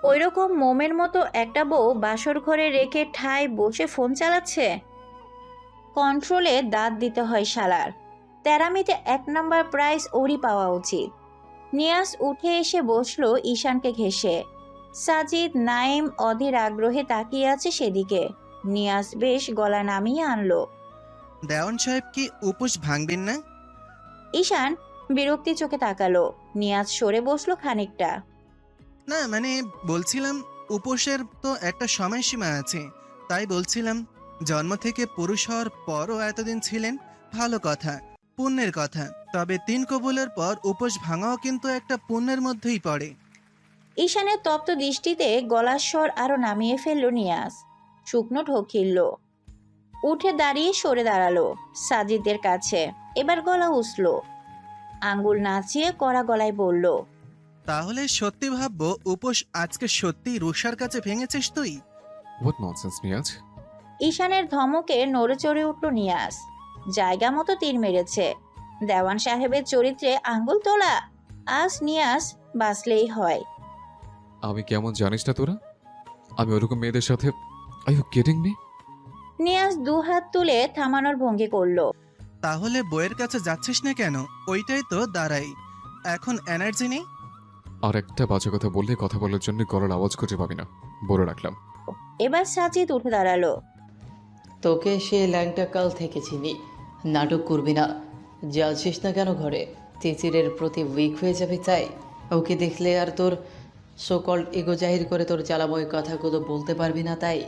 ওইরকম মোমের মতো একটা বউ বাসর ঘরে রেখে ঠায় বসে ফোন চালাচ্ছে। কন্ট্রোলে দাঁত দিতে হয় শালার। তেরামিতে 1 নম্বর প্রাইজ ওরই পাওয়া উচিত। নিয়াজ উঠে এসে বসলো ঈশানকে ঘেঁষে। সাজিদ, নাইম অধীর আগ্রহে তাকিয়ে আছে সেদিকে। নিয়াজ বেশ গলা নামিয়ে আনলো। দেওয়ান সাহেব কি উপোস ভাঙবেন না? ঈশান বিরক্তি চোখে তাকালো। নিয়াজ সরে বসলো খানিকটা। না মানে বলছিলাম, উপোসের তো একটা সময়সীমা আছে, তাই বলছিলাম। জন্ম থেকে পুরুষ হওয়ার পরও এতদিন ছিলেন, ভালো কথা, পুণ্যের কথা। তবে 3 কবুলের পর উপোস ভাঙাও কিন্তু একটা পুণ্যের মধ্যেই পড়ে। ঈশানের তপ্ত দৃষ্টিতে গলার স্বর আরো নামিয়ে ফেললো নিয়াজ। শুকনো ঢোক গিলল। উঠে দাঁড়িয়ে সরে দাঁড়ালো সাজিদের কাছে। এবার গলা উছলো। আঙ্গুল নাচিয়ে কড়া গলায় বলল, তাহলে সত্যি ভাববো উপোস আজকে সত্যি রুষার কাছে ভেঙেছিস তুই? What nonsense Niaz. ঈশানের ধমকে নড়ে চড়ে উঠল নিয়াজ। জায়গা মতো তীর মেরেছে। দেওয়ান সাহেবের চরিত্রে আঙ্গুল তোলা। আজ নিয়াজ বাঁচলেই হয়। আমি কেমন জানিস না তোরা? আমি ওরকম মেয়েদের সাথে are you kidding me? Niaz দুহাত তুলে থামানোর ভঙ্গি করলো। তাহলে বইয়ের কাছে যাচ্ছিস না কেন? ওইটাই তো দাঁড়াই। এখন এনার্জি নেই? আর একটা বাজে কথা বললে কথা বলার জন্য গলার আওয়াজ খুঁজে পাবি না, বলে রাখলাম। এবার সাজিদ উঠে দাঁড়ালো। তোকে সে ল্যাংটা কাল থেকে চিনি, নাটক করবি না। যাচ্ছিস না কেন ঘরে? তিতিরের প্রতি উইক হয়ে যাবে তাই? ওকে দেখলে আর তোর সোকল্ড ইগো জাহির করে তোর জ্বালাময় কথাগুলো বলতে পারবি না তাই?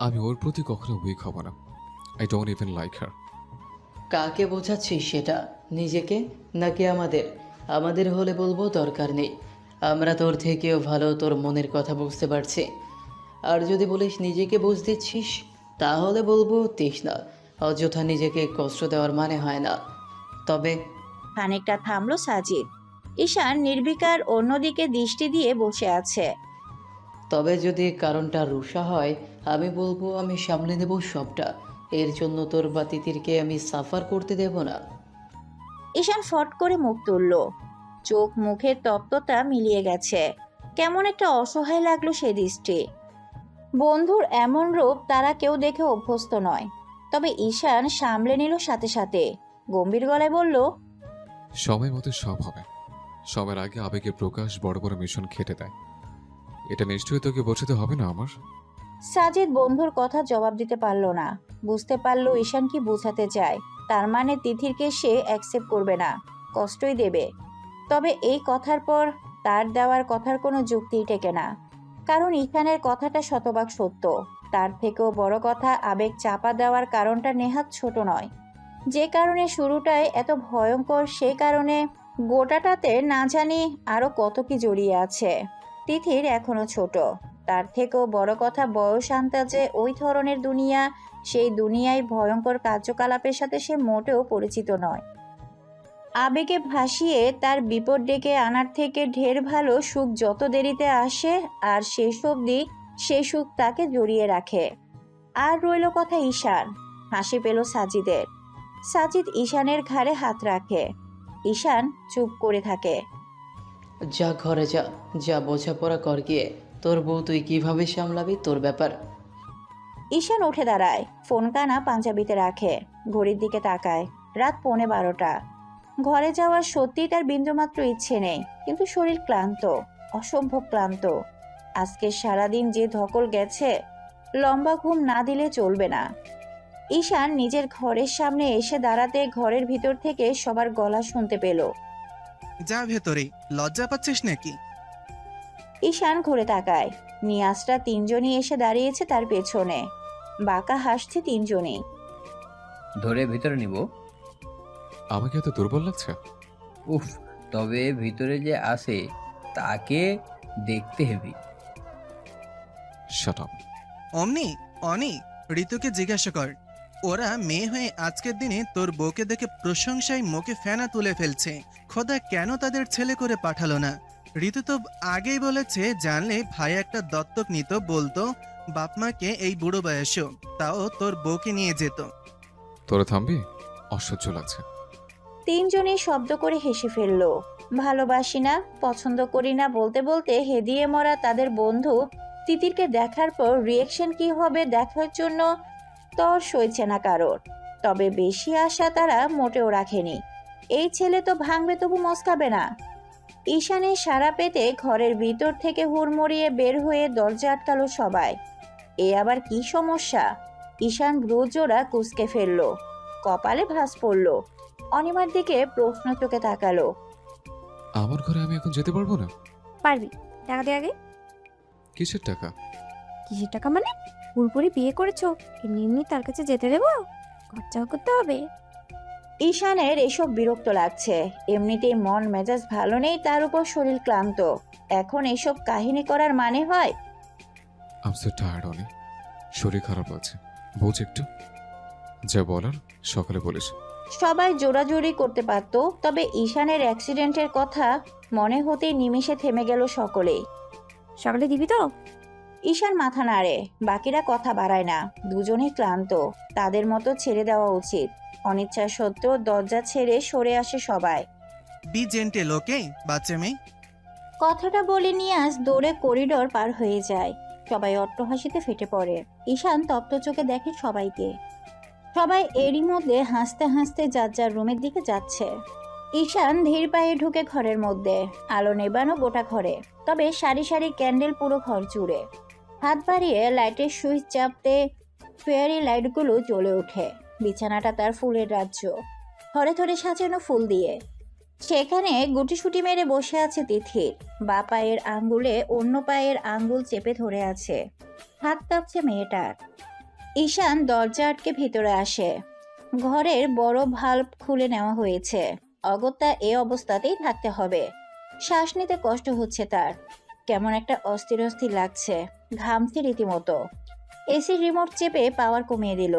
আমি ওর প্রতি কখনো উইক হব না। I don't even like her. কাকে বোঝাচ্ছিস সেটা? নিজেকে নাকি আমাদের? আমাদের হলে বলবো দরকার নেই, আমরা তোর থেকেও ভালো তোর মনের কথা বুঝতে পারছি। আর যদি বলিস নিজেকে বুঝ দিচ্ছিস, তাহলে বলবো তৃষ্ণা। অযথা নিজেকে কষ্ট দেওয়ার মানে হয় না। তবে খানিকটা থামলো সাজিদ। ঈশান নির্বিকার অন্যদিকে দৃষ্টি দিয়ে বসে আছে। তবে যদি কারণটা রুষা হয়, আমি বলবো আমি সামলে নেব সবটা। এর জন্য তোর বা তিতিরকে আমি সাফার করতে দেব না। ঈশান ফট করে মুখ তুলল। চোখ মুখের তপ্ততা মিলিয়ে গেছে। কেমন একটা অসহায় লাগলো সে দৃষ্টি। বন্ধুর এমন রূপ তারা কেউ দেখে অভ্যস্ত নয়। তবে ঈশান সামলে নিল সাথে সাথে। গম্ভীর গলায় বলল, সময় মতো সব হবে। সময়ের আগে আবেগের প্রকাশ বড় বড় মিশন খেটে দেয়। এটা নিশ্চয়ই তোকে বোঝাতে হবে না আমার। সাজিদ বন্ধুর কথা জবাব দিতে পারল না। বুঝতে পারল ঈশান কি বোঝাতে চায়। তার মানে তিথিরকে সে অ্যাকসেপ্ট করবে না, কষ্টই দেবে। তবে এই কথার পর তার দেওয়ার কথার কোনো যুক্তিই টেকে না। কারণ ঈশানের কথাটা শতভাগ সত্য। তার থেকেও বড় কথা, আবেগ চাপা দেওয়ার কারণটা নেহাত ছোট নয়। যে কারণে শুরুটায় এত ভয়ঙ্কর, সেই কারণে গোটাটাতে না জানি আরো কত কি জড়িয়ে আছে। তিথির এখনো ছোট। তার থেকেও বড় কথা, বয়স আন্দাজে ওই ধরনের দুনিয়া, সেই দুনিয়ায় ভয়ঙ্কর কার্যকলাপের সাথে সে মোটেও পরিচিত নয়। আবেগে ভাসিয়ে তার বিপদ ডেকে আনার থেকে ঢের ভালো সুখ যত দেরিতে আসে আর শেষ অবধি সে সুখ তাকে জড়িয়ে রাখে। আর রইল কথা ঈশান। হাসি পেল সাজিদের। সাজিদ ঈশানের ঘাড়ে হাত রাখে। ঈশান চুপ করে থাকে। যা ঘরে যা, যা বোঝাপড়া কর গিয়ে। তোর বউ তুই কিভাবে সামলাবি, তোর ব্যাপার। ঈশান উঠে দাঁড়ায়, ফোন কানা পাঞ্জাবিতে রাখে, ঘড়ির দিকে তাকায়। রাত 11:15। ঘরে যাওয়ার সত্যি তার বিন্দুমাত্র ইচ্ছে নেই, কিন্তু শরীর ক্লান্ত, অসম্ভব ক্লান্ত। আজকে সারাদিন যে ধকল গেছে, লম্বা ঘুম না দিলে চলবে না। ঈশান নিজের ঘরের সামনে এসে দাঁড়াতে ঘরের ভিতর থেকে সবার গলা শুনতে পেল। যা ভেতরে, লজ্জা পাচ্ছিস নাকি? ঈশান ঘুরে তাকায়। নিয়াজরা তিনজনই এসে দাঁড়িয়েছে তার পেছনে। বাঁকা হাসছে তিনজনই। ধরে ভিতরে নিব? আমাকে এত দুর্বল লাগছে? উফ, তবে ভিতরে যে আছে তাকে দেখতে হেবি। Shut up. অমনি অনি, ঋতুকে জিজ্ঞাসা কর। ওরা মেয়ে হয়ে আজকের দিনে তোর বউকে দেখে প্রশংসায় মুখে ফেনা তুলে ফেলছে। খোদা কেন তাদের ছেলে করে পাঠালো না? ঋতু তো আগেই বলেছে, জানলে ভাই একটা দত্তক নিত, বলতো বাপ মাকে এই বুড়ো বয়সেও, তাও তোর বউকে নিয়ে যেত। তোরা থামবি? অসহ্য লাগছে। তিনজনই শব্দ করে হেসে ফেলল। ভালোবাসি না, পছন্দ করি না বলতে বলতে হেদিয়ে মরা তাদের বন্ধু তিতিরকে দেখার পর রিয়েকশন কি হবে দেখার জন্য তর সইছে না কারোর। তবে বেশি আশা তারা মোটেও রাখেনি। এই ছেলে তো ভাঙবে তবু মস্কাবে না। ঈশানের সারা পেতে ঘরের ভিতর থেকে হুড়মুড়িয়ে বের হয়ে দরজা আটকালো সবাই। এ আবার কি সমস্যা? ঈশান ভ্রুজোড়া কুঁচকে ফেলল, কপালে ভাঁজ পড়ল। অনিমার দিকে প্রশ্ন চোখে তাকালো। আমার ঘরে আমি এখন যেতে পারবো না? পারবি, টাকা দে আগে। কিসের টাকা? কিসের টাকা মানে? পুরোপুরি বিয়ে করেছো, এমনি এমনি তার কাছে যেতে দেবো? খরচাও করতে হবে। ঈশানের এসব বিরক্ত লাগছে। এমনিতেই মন মেজাজ ভালো নেই, তার উপর শরীর ক্লান্ত। এখন এসব কাহিনী করার মানে হয়? আম সো টায়ার্ড অনি। শরীর খারাপ আছে, বোঝ একটু। যা বলার সকালে বলিস। সবাই জোরাজোরি করতে পারত, তবে ঈশানের অ্যাক্সিডেন্টের কথা মনে হতেই নিমিষে থেমে গেল সকলেই। সকালে দিবি তো? ঈশান মাথা নাড়ে। বাকিরা কথা বাড়ায় না। দুজনেই ক্লান্ত, তাদের মতো ছেড়ে দেওয়া উচিত। অনিচ্ছা সত্ত্বেও দরজা ছেড়ে সরে আসে সবাই। বি জেন্টেল, ওকে বাচ্চা মেয়ে। কথাটা বলে নিয়াজ দৌড়ে করিডোর পার হয়ে যায়। সবাই অট্টহাসিতে ফেটে পড়ে। ঈশান তপ্ত চোখে দেখে সবাইকে। সবাই এরই মধ্যে হাসতে হাসতে যার যার রুমের দিকে যাচ্ছে। ঈশান ধীর পায়ে ঢুকে ঘরের মধ্যে। আলো নেবানো গোটা ঘরে, তবে সারি সারি ক্যান্ডেল পুরো ঘর জুড়ে। হাত বাড়িয়ে লাইটের সুইচ চাপতে ফেয়ারি লাইটগুলো জ্বলে ওঠে। বিছানাটা তার ফুলের রাজ্য, থরে থরে সাজানো ফুল দিয়ে। সেখানে গুটিসুটি মেরে বসে আছে তিথির। বা পায়ের আঙ্গুলে অন্য পায়ের আঙ্গুল চেপে ধরে আছে। হাত কাঁপছে মেয়েটার। ঈশান দরজা আটকে ভিতরে আসে। ঘরের বড় ভাল্ব খুলে নেওয়া হয়েছে। অগত্যা এ অবস্থাতেই থাকতে হবে। শ্বাস নিতে কষ্ট হচ্ছে তার। কেমন একটা অস্থির অস্থির লাগছে। ঘামছে রীতিমতো। এসির রিমোট চেপে পাওয়ার কমিয়ে দিল।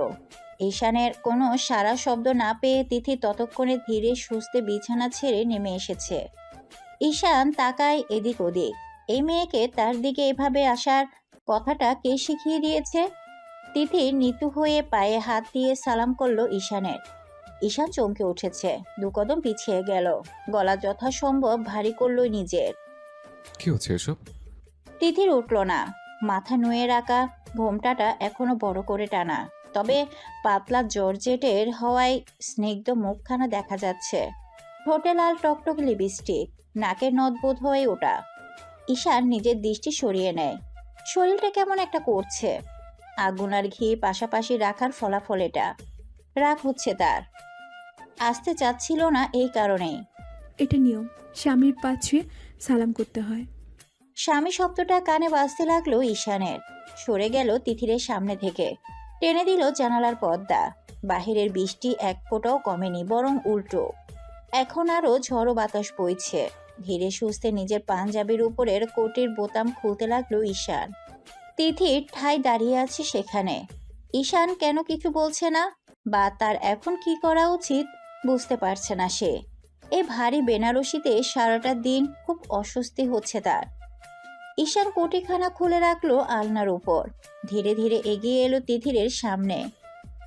ঈশানের কোনো সারা শব্দ না পেয়ে তিথি ততক্ষণে ধীরে সুস্থে বিছানা ছেড়ে নেমে এসেছে। ঈশান তাকায় এদিক ওদিক। এই মেয়েকে তার দিকে এভাবে আসার কথাটা কে শিখিয়ে দিয়েছে? তিথি নিতু হয়ে পায়ে হাত দিয়ে সালাম করলো ঈশানের। ঈশান চমকে উঠেছে, 2 কদম পিছিয়ে গেল। গলা যথাসম্ভব ভারী করলো নিজের। কি হচ্ছে এসব? তিথির উঠল না। মাথা নুয়ে রাখা, ঘোমটাটা এখনো বড় করে টানা, তবে পাতলা জর্জেটের হওয়ায় স্নিগ্ধ মুখখানা দেখা যাচ্ছে। ঠোঁটে লাল টকটকে লিপস্টিক, নাকের নথ বোধ হয়ে ওটা। ঈশান নিজের দৃষ্টি সরিয়ে নেয়। শরীরটা কেমন একটা করছে। আগুন আর ঘি পাশাপাশি রাখার ফলাফল এটা। রাগ হচ্ছে তার। আসতে চাচ্ছিল না এই কারণেই। এটা নিয়ম, স্বামীর পাশে সালাম করতে হয়। স্বামী শব্দটা কানে বাজতে লাগলো ঈশানের। সরে গেল তিথিরের সামনে থেকে। টেনে দিল জানালার পর্দা। বাহিরের বৃষ্টি এক ফোঁটাও কমেনি, বরং উল্টো। এখন আরো ঝড়ো বাতাস বইছে। ধীরে সুস্থে নিজের পাঞ্জাবির উপরের কোটের বোতাম খুলতে লাগলো ঈশান। তিথির ঠাই দাঁড়িয়ে আছে সেখানে। ঈশান কেন কিছু বলছে না, বা তার এখন কি করা উচিত বুঝতে পারছে না সে। এ ভারী বেনারসিতে সারাটা দিন খুব অস্বস্তি হচ্ছে তার। ঈশান কোটিখানা খুলে রাখলো আলনার উপর। ধীরে ধীরে এগিয়ে এলো তিথিরের সামনে।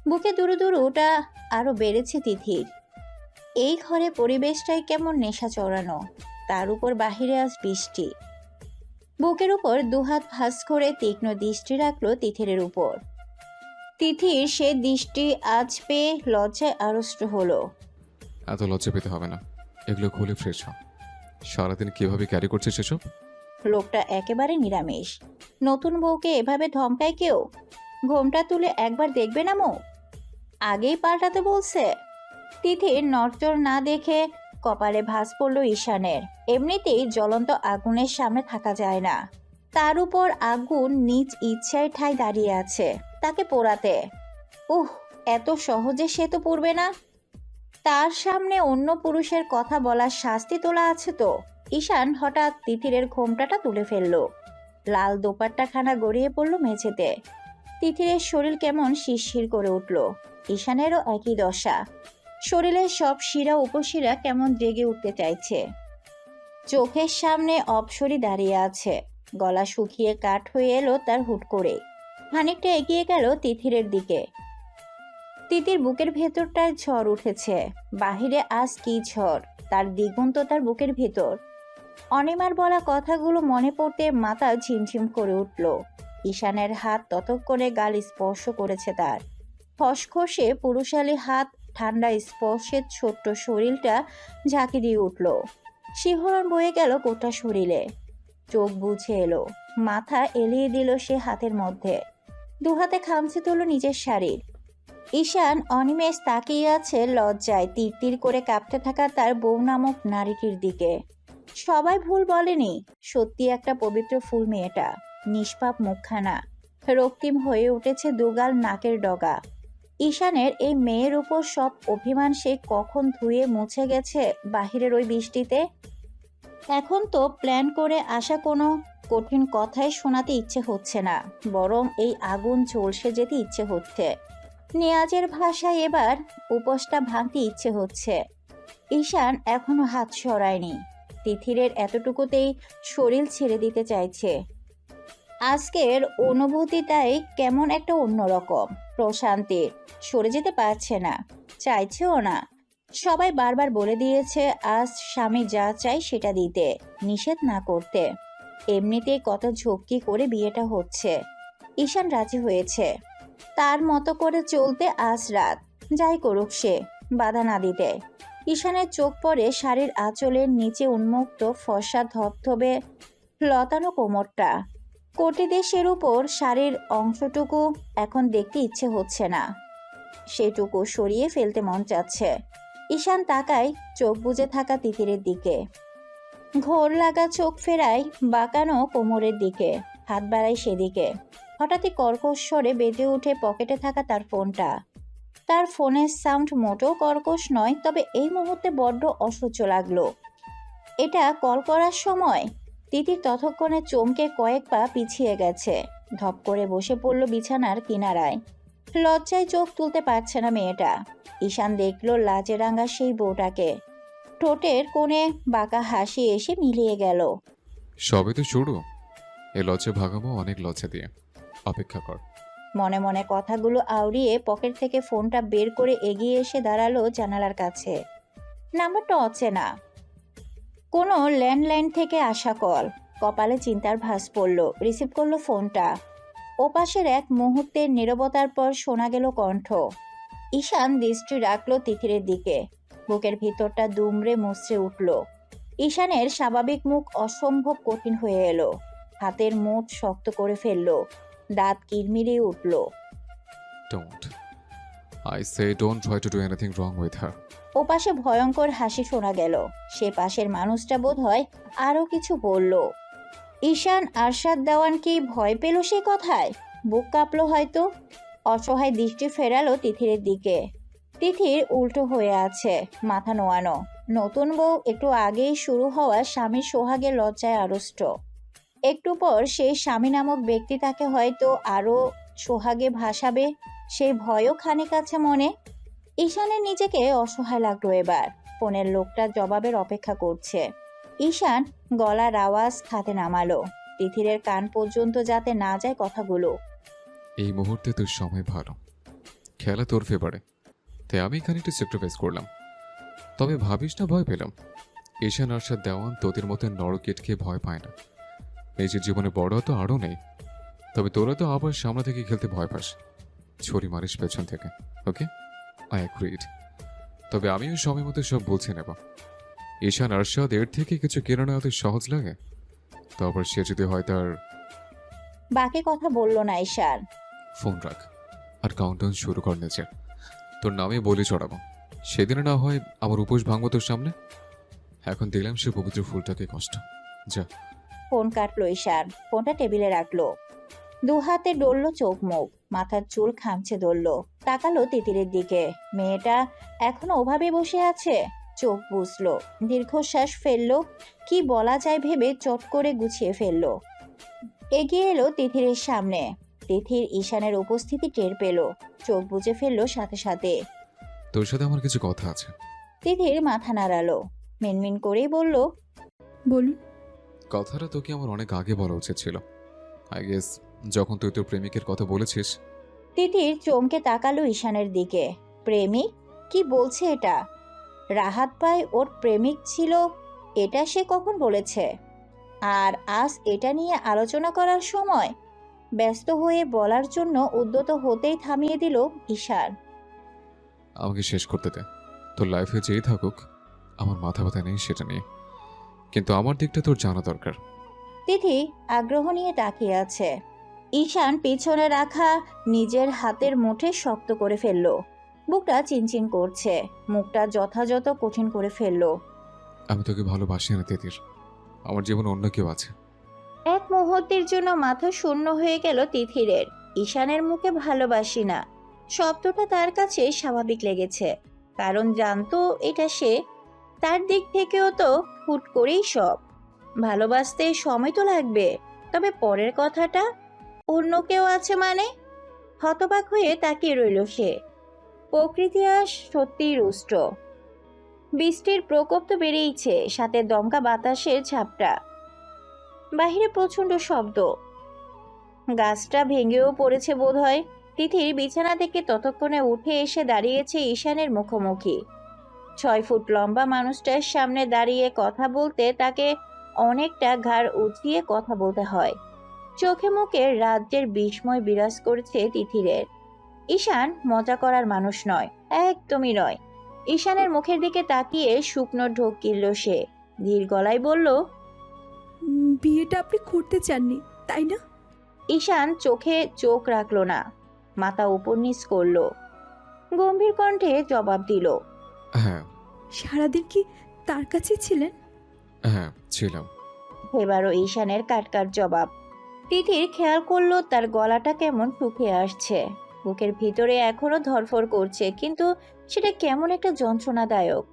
বুকে দুরু দুরু ওটা আরো বেড়েছে তিথির। এই ঘরে পরিবেশটাই কেমন নেশা চড়ানো, তার উপর বাহিরে আজ বৃষ্টি। বুকের উপর 2 হাত ভাঁজ করে তীক্ষ্ণ দৃষ্টি রাখলো তিথিরের উপর। তিথির সে দৃষ্টি আজ পেয়ে লজ্জায় আড়ষ্ট হলো। এত লজ্জা পেতে হবে না, এগুলো খুলে ফ্রেশ হ। সারাদিন কিভাবে ক্যারি করছিস সেসব? লোকটা একেবারে নিরামিষ। নতুন বউকে এভাবে ধমকায় কেউ? ঘোমটা তুলে একবার দেখবে না মুখ? আগেই পাল্টাতে বলছে। তিথির নড়চড় না দেখে কপালে ভাঁজ পড়ল ঈশানের। এমনিতেই জ্বলন্ত আগুনের সামনে থাকা যায় না, তার উপর আগুন নিজ ইচ্ছায় ঠায় দাঁড়িয়ে আছে তাকে পোড়াতে। এত সহজে সে তো পড়বে না। তার সামনে অন্য পুরুষের কথা বলার শাস্তি তোলা আছে তো। ঈশান হঠাৎ তিথিরের ঘোমটাটা তুলে ফেলল। লাল দোপাট্টাখানা গড়িয়ে পড়ল মেঝেতে। তিথিরের শরীর কেমন শিরশির করে উঠল। ঈশানেরও একই দশা। শরীরের সব শিরা উপশিরা কেমন জেগে উঠতে চাইছে। চোখের সামনে অপসরি দাঁড়িয়ে আছে। গলা শুকিয়ে কাঠ হয়ে এলো তার হুট করে। খানিকটা এগিয়ে গেল তিথিরের দিকে। তিথির বুকের ভেতরটায় ঝড় উঠেছে। বাহিরে আজ কি ঝড়, তার দ্বিগুণ তো তার বুকের ভেতর। অনিমার বলা কথাগুলো মনে পড়তে মাথা ঝিমঝিম করে উঠল। ঈশানের হাত ততক্ষণে গাল স্পর্শ করেছে তার। খসখসে পুরুষালী হাত ঠান্ডা স্পর্শের ছোট্ট শরীরটা ঝাঁকি দিয়ে উঠল। শিহরণ বয়ে গেল গোটা শরীরে। চোখ বুঝে এলো, মাথা এলিয়ে দিল সে হাতের মধ্যে। 2 হাতে খামচে তুলল নিজের শাড়ির। ঈশান অনিমেষ তাকিয়ে আছে লজ্জায় তীর করে কাঁপতে থাকা তার বউ নামক নারীটির দিকে। সবাই ভুল বলেনি, সত্যি একটা পবিত্র ফুল মেয়েটা। নিষ্পাপ মুখখানা, রক্তিম হয়ে উঠেছে দুগাল নাকের ডগা। ঈশানের এই মেয়ের উপর সব অভিমান সে কখন ধুয়ে মুছে গেছে বাহিরের ওই বৃষ্টিতে। এখন তো প্ল্যান করে আসা কোনো কঠিন কথাই শোনাতে ইচ্ছে হচ্ছে না, বরং এই আগুন ঝলসে যেতে ইচ্ছে হচ্ছে। নিয়াজের ভাষায় এবার উপোসটা ভাঙতে ইচ্ছে হচ্ছে। ঈশান এখনো হাত সরায়নি। তিথিরের এতটুকুতেই শরীর ছেড়ে দিতে চাইছে। আজকের অনুভূতিটাই কেমন একটা অন্যরকম, প্রশান্তির। সরে যেতে পারছে না, চাইছেও না। সবাই বারবার বলে দিয়েছে আজ স্বামী যা চাই সেটা দিতে, নিষেধ না করতে। এমনিতেই কত ঝক্কি করে বিয়েটা হচ্ছে। ঈশান রাজি হয়েছে তার মতো করে চলতে আজ রাত, যাই করুক সে, বাধা না দিতে। ঈশানের চোখ পড়ে শাড়ির আঁচলের নিচে উন্মুক্ত ফর্সা ধবধবে লতানো কোমরটা। কোটি দেশের উপর শাড়ির অংশটুকু এখন দেখতে ইচ্ছে হচ্ছে না, সেটুকু সরিয়ে ফেলতে মন চাচ্ছে। ঈশান তাকায় চোখ বুজে থাকা তিতিরের দিকে, ঘোর লাগা চোখ ফেরায় বাঁকানো কোমরের দিকে, হাত বাড়ায় সেদিকে। হঠাৎই কর্কশ স্বরে বেজে উঠে পকেটে থাকা তার ফোনটা। তার ফোনের সাউন্ড মোটেও কর্কশ নয়, তবে এই মুহূর্তে বড্ড অসহ্য লাগলো। এটা কল করার সময়। তিতির ততক্ষণে চমকে কয়েক পা পিছিয়ে গেছে, ধপ করে বসে পড়ল বিছানার কিনারায়। লজ্জায় চোখ তুলতে পারছে না মেয়েটা। ঈশান দেখল লাজে রাঙা সেই বউটাকে, ঠোঁটের কোণে বাঁকা হাসি এসে মিলিয়ে গেল। সবে তো শুরু, এ লজ্জা ভাগাবো অনেক লজ্জা দিয়ে, অপেক্ষা কর। মনে মনে কথাগুলো আউড়িয়ে পকেট থেকে ফোনটা বের করে এগিয়ে এসে দাঁড়ালো জানালার কাছে। নাম্বারটা অচেনা, কোনো ল্যান্ডলাইন থেকে আসা কল। কপালে চিন্তার ভাঁজ পড়ল, রিসিভ করলো ফোনটা। ওপাশের এক মুহূর্তের নীরবতার পর শোনা গেল কণ্ঠ। ঈশান দৃষ্টি রাখলো তিতিরের দিকে, বুকের ভিতরটা দুমড়ে মুচড়ে উঠল। ঈশানের স্বাভাবিক মুখ অসম্ভব কঠিন হয়ে এলো, হাতের মুঠ শক্ত করে ফেললো, দাঁত কিরমিরে উঠল। Don't, I say don't try to do anything wrong with her. ওপাশে ভয়ঙ্কর হাসি শোনা গেল। সে পাশের মানুষটা বোধ হয় আরো কিছু বলল। ঈশান আরশাদ দেওয়ান কি ভয় পেল সে কথায়? বুক কাঁপলো হয়তো। অসহায় দৃষ্টি ফেরালো তিথিরের দিকে। তিথির উল্টো হয়ে আছে, মাথা নোয়ানো। নতুন বউ একটু আগেই শুরু হওয়া স্বামীর সোহাগের লজ্জায় আড়ষ্ট। একটু পর সেই স্বামী নামক ব্যক্তি তাকে হয়তো আরো সোহাগে ভাসাবে, সেই ভয়ও খানিক আছে মনে। ঈশানের নিজেকে অসহায় লাগলো এবার। ফোনের লোকটা জবাবের অপেক্ষা করছে। ঈশান গলার আওয়াজ খাতে নামালো, তিথিরের কান পর্যন্ত যাতে না যায় কথাগুলো। এই মুহূর্তে তোর সময় ভালো, খেলা তোর ফেভারে, তাই আমি খানিকটা স্যাক্রিফাইস করলাম। তবে ভাবিস না ভয় পেলাম। ঈশান আরশাদ দেওয়ান তোদের মতো নরকেট খেয়ে ভয় পায় না। নিজের জীবনে বড় তো আরও নেই, তবে তোরা তো আবার সামনে থেকে খেলতে ভয় পাস, ছড়ি মারিস পেছন থেকে। ওকে, আই অ্যাগ্রিড। তবে আমিও সময় মতো সব বুঝে নেব। ঈশান আরশাদ এর থেকে কিছু কেড়ে নেওয়া ওদের সহজ লাগে, তারপর সে যদি হয় তার। বাকি কথা বলল না ঈশান। ফোন রাখ আর কাউন্টডাউন শুরু কর নিজের। তোর নামে বলি চড়াবো, সেদিনে না হয় আমার উপোস ভাঙবো তোর সামনে। এখন দিলাম সে পবিত্র ফুলটাকে কষ্ট। যা। ফোন কাটলো ঈশান, ফোনটা টেবিলে রাখলো। দু হাতে ডললো চোখ মুখ, মাথার চুল খামছে ধরলো। তাকালো তিতিরের দিকে, মেয়েটা এখনো ওভাবে বসে আছে। চোখ বুঝলো, দীর্ঘশ্বাস ফেললো। কি বলা যায় ভেবে চট করে গুছিয়ে ফেললো। এগিয়ে এলো তিথিরের সামনে। তিথির ঈশানের উপস্থিতি টের পেল, চোখ বুজে ফেললো সাথে সাথে। তোর সাথে আমার কিছু কথা আছে। তিথির মাথা নাড়ালো, মিনমিন করেই বলল, বলুন। কথাটা তোকে আমার অনেক আগে বলা উচিত ছিল, আই গেস, যখন তুই তোর প্রেমিকের কথা বলেছিস। তিতির চমকে তাকালো ঈশানের দিকে। প্রেমিক? কি বলছে এটা? রাহাত ভাই ওর প্রেমিক ছিল, এটা সে কখন বলেছে? আর আজ এটা নিয়ে আলোচনা করার সময়? ব্যস্ত হয়ে বলার জন্য উদ্যত হতেই থামিয়ে দিল ঈশান। আমাকে শেষ করতে দে, তোর লাইফে যেই থাকুক আমার মাথা ব্যথা নেই সেটা নিয়ে, কিন্তু আমার দিকটা তোর জানা দরকার। তিথি আগ্রহ নিয়ে তাকিয়ে আছে। ঈশান পিছনে রাখা নিজের হাতের মুঠে শক্ত করে ফেলল। বুকটা চিনচিন করছে, মুখটা যথাযথ কঠিন করে ফেলল। আমি তোকে ভালোবাসি না তিতির, আমার জীবনে অন্য কেউ আছে। এক মুহূর্তের জন্য মাথা শূন্য হয়ে গেল তিথিরের। ঈশানের মুখে ভালোবাসি না শব্দটা তার কাছে স্বাভাবিক লেগেছে, কারণ জানতো এটা সে। তার দিক থেকেও তো হুট করেই সব। ভালোবাসতে সময় তো লাগবে, তবে পরের কথাটা অন্য কেউ আছে মানে? হতবাক হয়ে তাকিয়ে রইল সে। প্রকৃতি আজ সত্যিই রুষ্ট। বৃষ্টির প্রকোপ তো বেড়েইছে, সাথে দমকা বাতাসের ঝাপটা। বাহিরে প্রচন্ড শব্দ, গাছটা ভেঙেও পড়েছে বোধহয়। তিথির বিছানা থেকে ততক্ষণে উঠে এসে দাঁড়িয়েছে ঈশানের মুখোমুখি। 6 ফুট লম্বা মানুষটার সামনে দাঁড়িয়ে কথা বলতে তাকে অনেকটা ঘাড় উঁচিয়ে কথা বলতে হয়। চোখে মুখে রাজ্যের বিস্ময় বিরাজ করছে তিথিরের। ঈশান মজা করার মানুষ নয়, একদমই নয়। ঈশানের মুখের দিকে তাকিয়ে শুকনো ঢোক গিলল সে। ধীর গলায় বলল, বিয়েটা আপনি করতে চাননি তাই না? ঈশান চোখে চোখ রাখল না, মাথা উপর নিচ করল। গম্ভীর কণ্ঠে জবাব দিল, হ্যাঁ। সারাদিন কি তার কাছে ছিলেন? হ্যাঁ, ছিলাম। এবারও ঈশানের কাটকাট জবাব। তিথির খেয়াল করলো তার গলাটা কেমন শুকিয়ে আসছে। বুকের ভিতরে এখনো ধরফর করছে, কিন্তু সেটা কেমন একটা যন্ত্রণাদায়ক।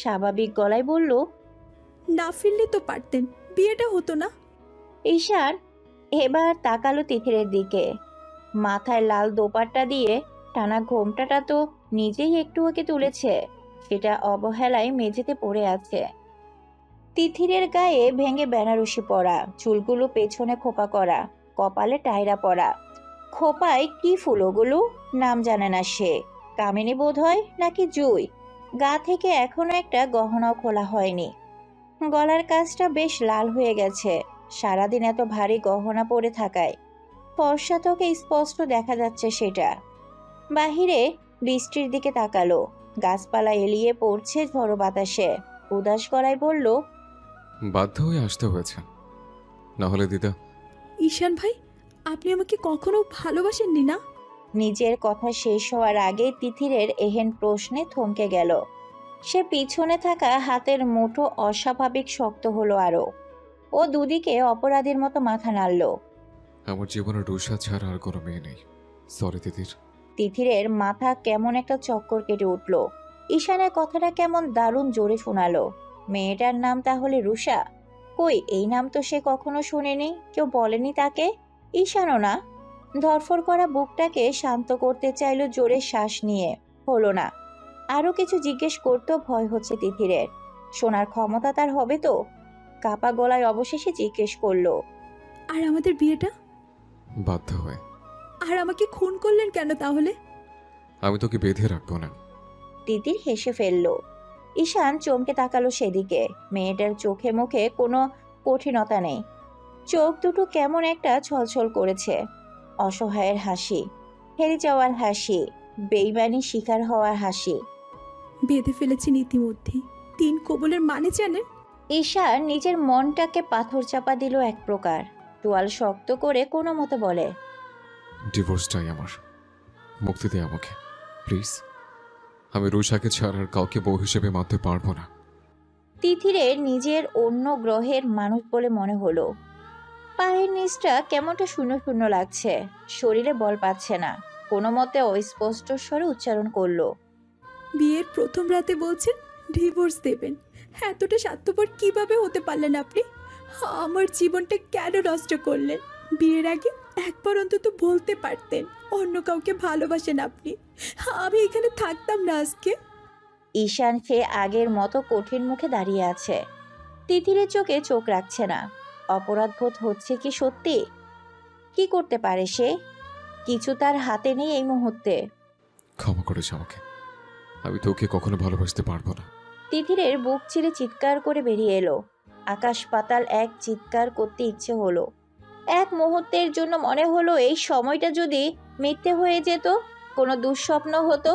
স্বাভাবিক গলায় বলল, না ফিরলে তো পারতেন, বিয়েটা হতো না। ঈশান এবার তাকালো তিথিরের দিকে। মাথায় লাল দোপাট্টা দিয়ে টানা ঘোমটাটা তো নিজেই একটু ওকে তুলেছে, সেটা অবহেলায় মেঝেতে পড়ে আছে। তিথিরের গায়ে ভেঙে বেনারসি পরা, চুলগুলো পেছনে খোপা করা, কপালে টায়রা পরা। খোপায় কি ফুল ওগুলো? নাম জানে না সে। কামিনী বোধ হয়, নাকি জুই। গা থেকে এখনো একটা গহনাও খোলা হয়নি। গলার কাজটা বেশ লাল হয়ে গেছে, সারাদিন এত ভারী গহনা পরে থাকায়। ফর্সা তোকে স্পষ্ট দেখা যাচ্ছে সেটা। বাহিরে বৃষ্টির দিকে তাকালো। গাছপালা এলিয়ে পড়ছে ঝড়ো বাতাসে। উদাস গলায় বলল, বাধ্য হয়ে আসতে হয়েছে, না হলে দিদা। ঈশান ভাই, আপনি আমাকে কখনো ভালোবাসেননি না? নিজের কথা শেষ হওয়ার আগে তিথিরের এহেন প্রশ্নে থমকে গেল। সে পিছনে থাকা হাতের মুঠো অস্বাভাবিক শক্ত হলো আরো। ও দুদিকে অপরাধীর মতো মাথা নাড়ল। আমার জীবনে রুষা ছাড়া আর কোনো মেয়ে নেই। সরি তিতির। তিথিরের মাথা কেমন একটা চক্কর কেটে উঠল। ঈশানের কথাটা কেমন দারুণ জোরে শোনালো। মেয়েটার নাম তাহলে রুষা? কই, এই নাম তো সে কখনো শুনেনি, কেউ বলেনি তাকে। ঈশানও না। ধরফর করা বুকটাকে শান্ত করতে চাইল জোরে শ্বাস নিয়ে, হলো না। আরো কিছু জিজ্ঞেস করতেও ভয় হচ্ছে তিথিরের। শোনার ক্ষমতা তার হবে তো? কাপা গলায় অবশেষে জিজ্ঞেস করলো, আর আমাদের বিয়েটা? বাধ্য হয়ে। আর আমাকে খুন করলেন কেন তাহলে? আমি তোকে বেঁধে রাখবো না। তিতির হেসে ফেলল। ঈশান চমকে তাকালো সেদিকে। মেয়েটার চোখে মুখে কোনো কঠিনতা নেই, চোখ দুটো কেমন একটা ছলছল করেছে। অসহায়ের হাসি, হেরে যাওয়ার হাসি, বেইমানি শিকার হওয়ার হাসি। বেঁধে ফেলেছেন ইতিমধ্যেই। 3 কবলের মানে জানেন? ঈশান নিজের মনটাকে পাথর চাপা দিল এক প্রকার। তোয়াল শক্ত করে কোনো মতে বলে, ডিভোর্স চাই আমার। মুক্তি দে আমাকে প্লিজ। আমি রুষাকে ছাড়া আর কাউকে বউ হিসেবে মানতে পারবো না। তিথিরের নিজের অন্য গ্রহের মানুষ বলে মনে হলো। পায়ের নিচটা কেমনটা শূন্য শূন্য লাগছে, শরীরে বল পাচ্ছে না। কোনো মতে অস্পষ্ট স্বরে উচ্চারণ করলো, বিয়ের প্রথম রাতে বলছেন ডিভোর্স দেবেন। এতটা স্বার্থপর কিভাবে হতে পারলেন আপনি? আমার জীবনটা কেন নষ্ট করলেন? বিয়ের আগে একবার অন্তত বলতে পারতেন অন্য কাউকে ভালোবাসেন আপনি। আমি এখানে থাকতাম না আজকে। ঈশান সে আগের মতো কঠিন মুখে দাঁড়িয়ে আছে। তিথিরের চোখে চোখ রাখছে না। অপরাধবোধ হচ্ছে কি সত্যি? কি করতে পারে সে? কিছু তার হাতে নেই এই মুহূর্তে। ক্ষমা করিস আমাকে, আমি তোকে কখনো ভালোবাসতে পারবো না। তিথিরের বুক চিরে চিৎকার করে বেরিয়ে এলো। আকাশ পাতাল এক চিৎকার করতে ইচ্ছে হলো। এক মুহূর্তের জন্য মনে হলো এই সময়টা যদি মিথ্যে হয়ে যেত, কোনো দুঃস্বপ্ন হতো।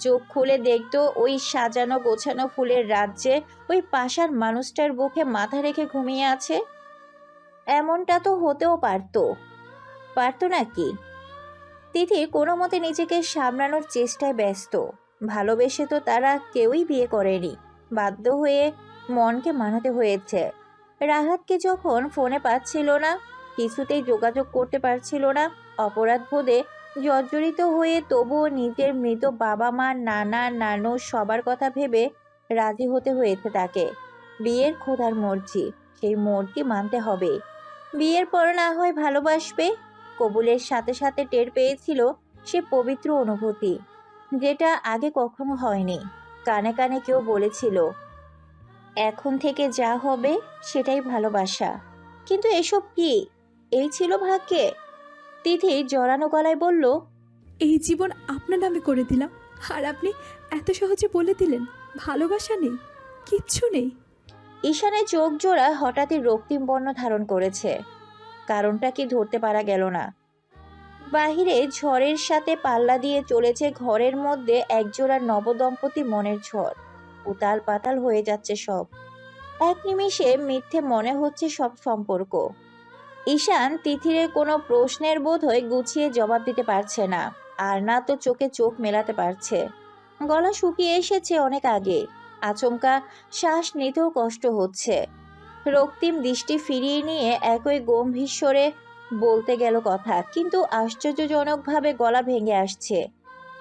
চোখ খুলে দেখতো ওই সাজানো গোছানো ফুলের রাজ্যে ওই পাষাণ মানুষটার বুকে মাথা রেখে ঘুমিয়ে আছে। এমনটা তো হতেও পারতো নাকি? তিথি কোনো মতে নিজেকে সামলানোর চেষ্টায় ব্যস্ত। ভালোবেসে তো তারা কেউই বিয়ে করেনি, বাধ্য হয়ে মনকে মানাতে হয়েছে। রাহাতকে যখন ফোনে পাচ্ছিল না, কিছুতেই যোগাযোগ করতে পারছিল না, অপরাধ বোধে জর্জরিত হয়ে তবুও নিজের মৃত বাবা মা, নানা নানু সবার কথা ভেবে রাজি হতে হয়েছে তাকে। বিয়ের খোদার মর্জি, সেই মর্জি মানতে হবে। বিয়ের পর না হয় ভালোবাসবে। কবুলের সাথে সাথে টের পেয়েছিল সে পবিত্র অনুভূতি, যেটা আগে কখনো হয়নি। কানে কানে কেউ বলেছিল এখন থেকে যা হবে সেটাই ভালোবাসা। কিন্তু এসব কি? এই ছিল ভাগ্যে? তিথি জড়ানো গলায় বলল, এই জীবন আপনার নামে করে দিলাম। আর আপনি এত সহজে বলে দিলেন ভালোবাসা নেই, কিচ্ছু নেই। ঈশানের চোখ জোড়া হঠাৎই রক্তিম বর্ণ ধারণ করেছে। কারণটা কি ধরতে পারা গেল না। বাহিরে ঝড়ের সাথে পাল্লা দিয়ে চলেছে ঘরের মধ্যে একজোড়া নবদম্পতি মনের ঝড়। উতাল পাতাল হয়ে যাচ্ছে সব। এক নিমিষে মিথ্যে মনে হচ্ছে সব সম্পর্ক। ঈশান তিথিরের কোনো প্রশ্নের বোধহয় গুছিয়ে জবাব দিতে পারছে না, আর না তো চোখে চোখ মেলাতে পারছে। গলা শুকিয়ে এসেছে অনেক আগে। আচমকা শ্বাস নিতেও কষ্ট হচ্ছে। রক্তিম দৃষ্টি ফিরিয়ে নিয়ে একই গম্ভীর স্বরে বলতে গেল কথা, কিন্তু আশ্চর্যজনকভাবে গলা ভেঙে আসছে।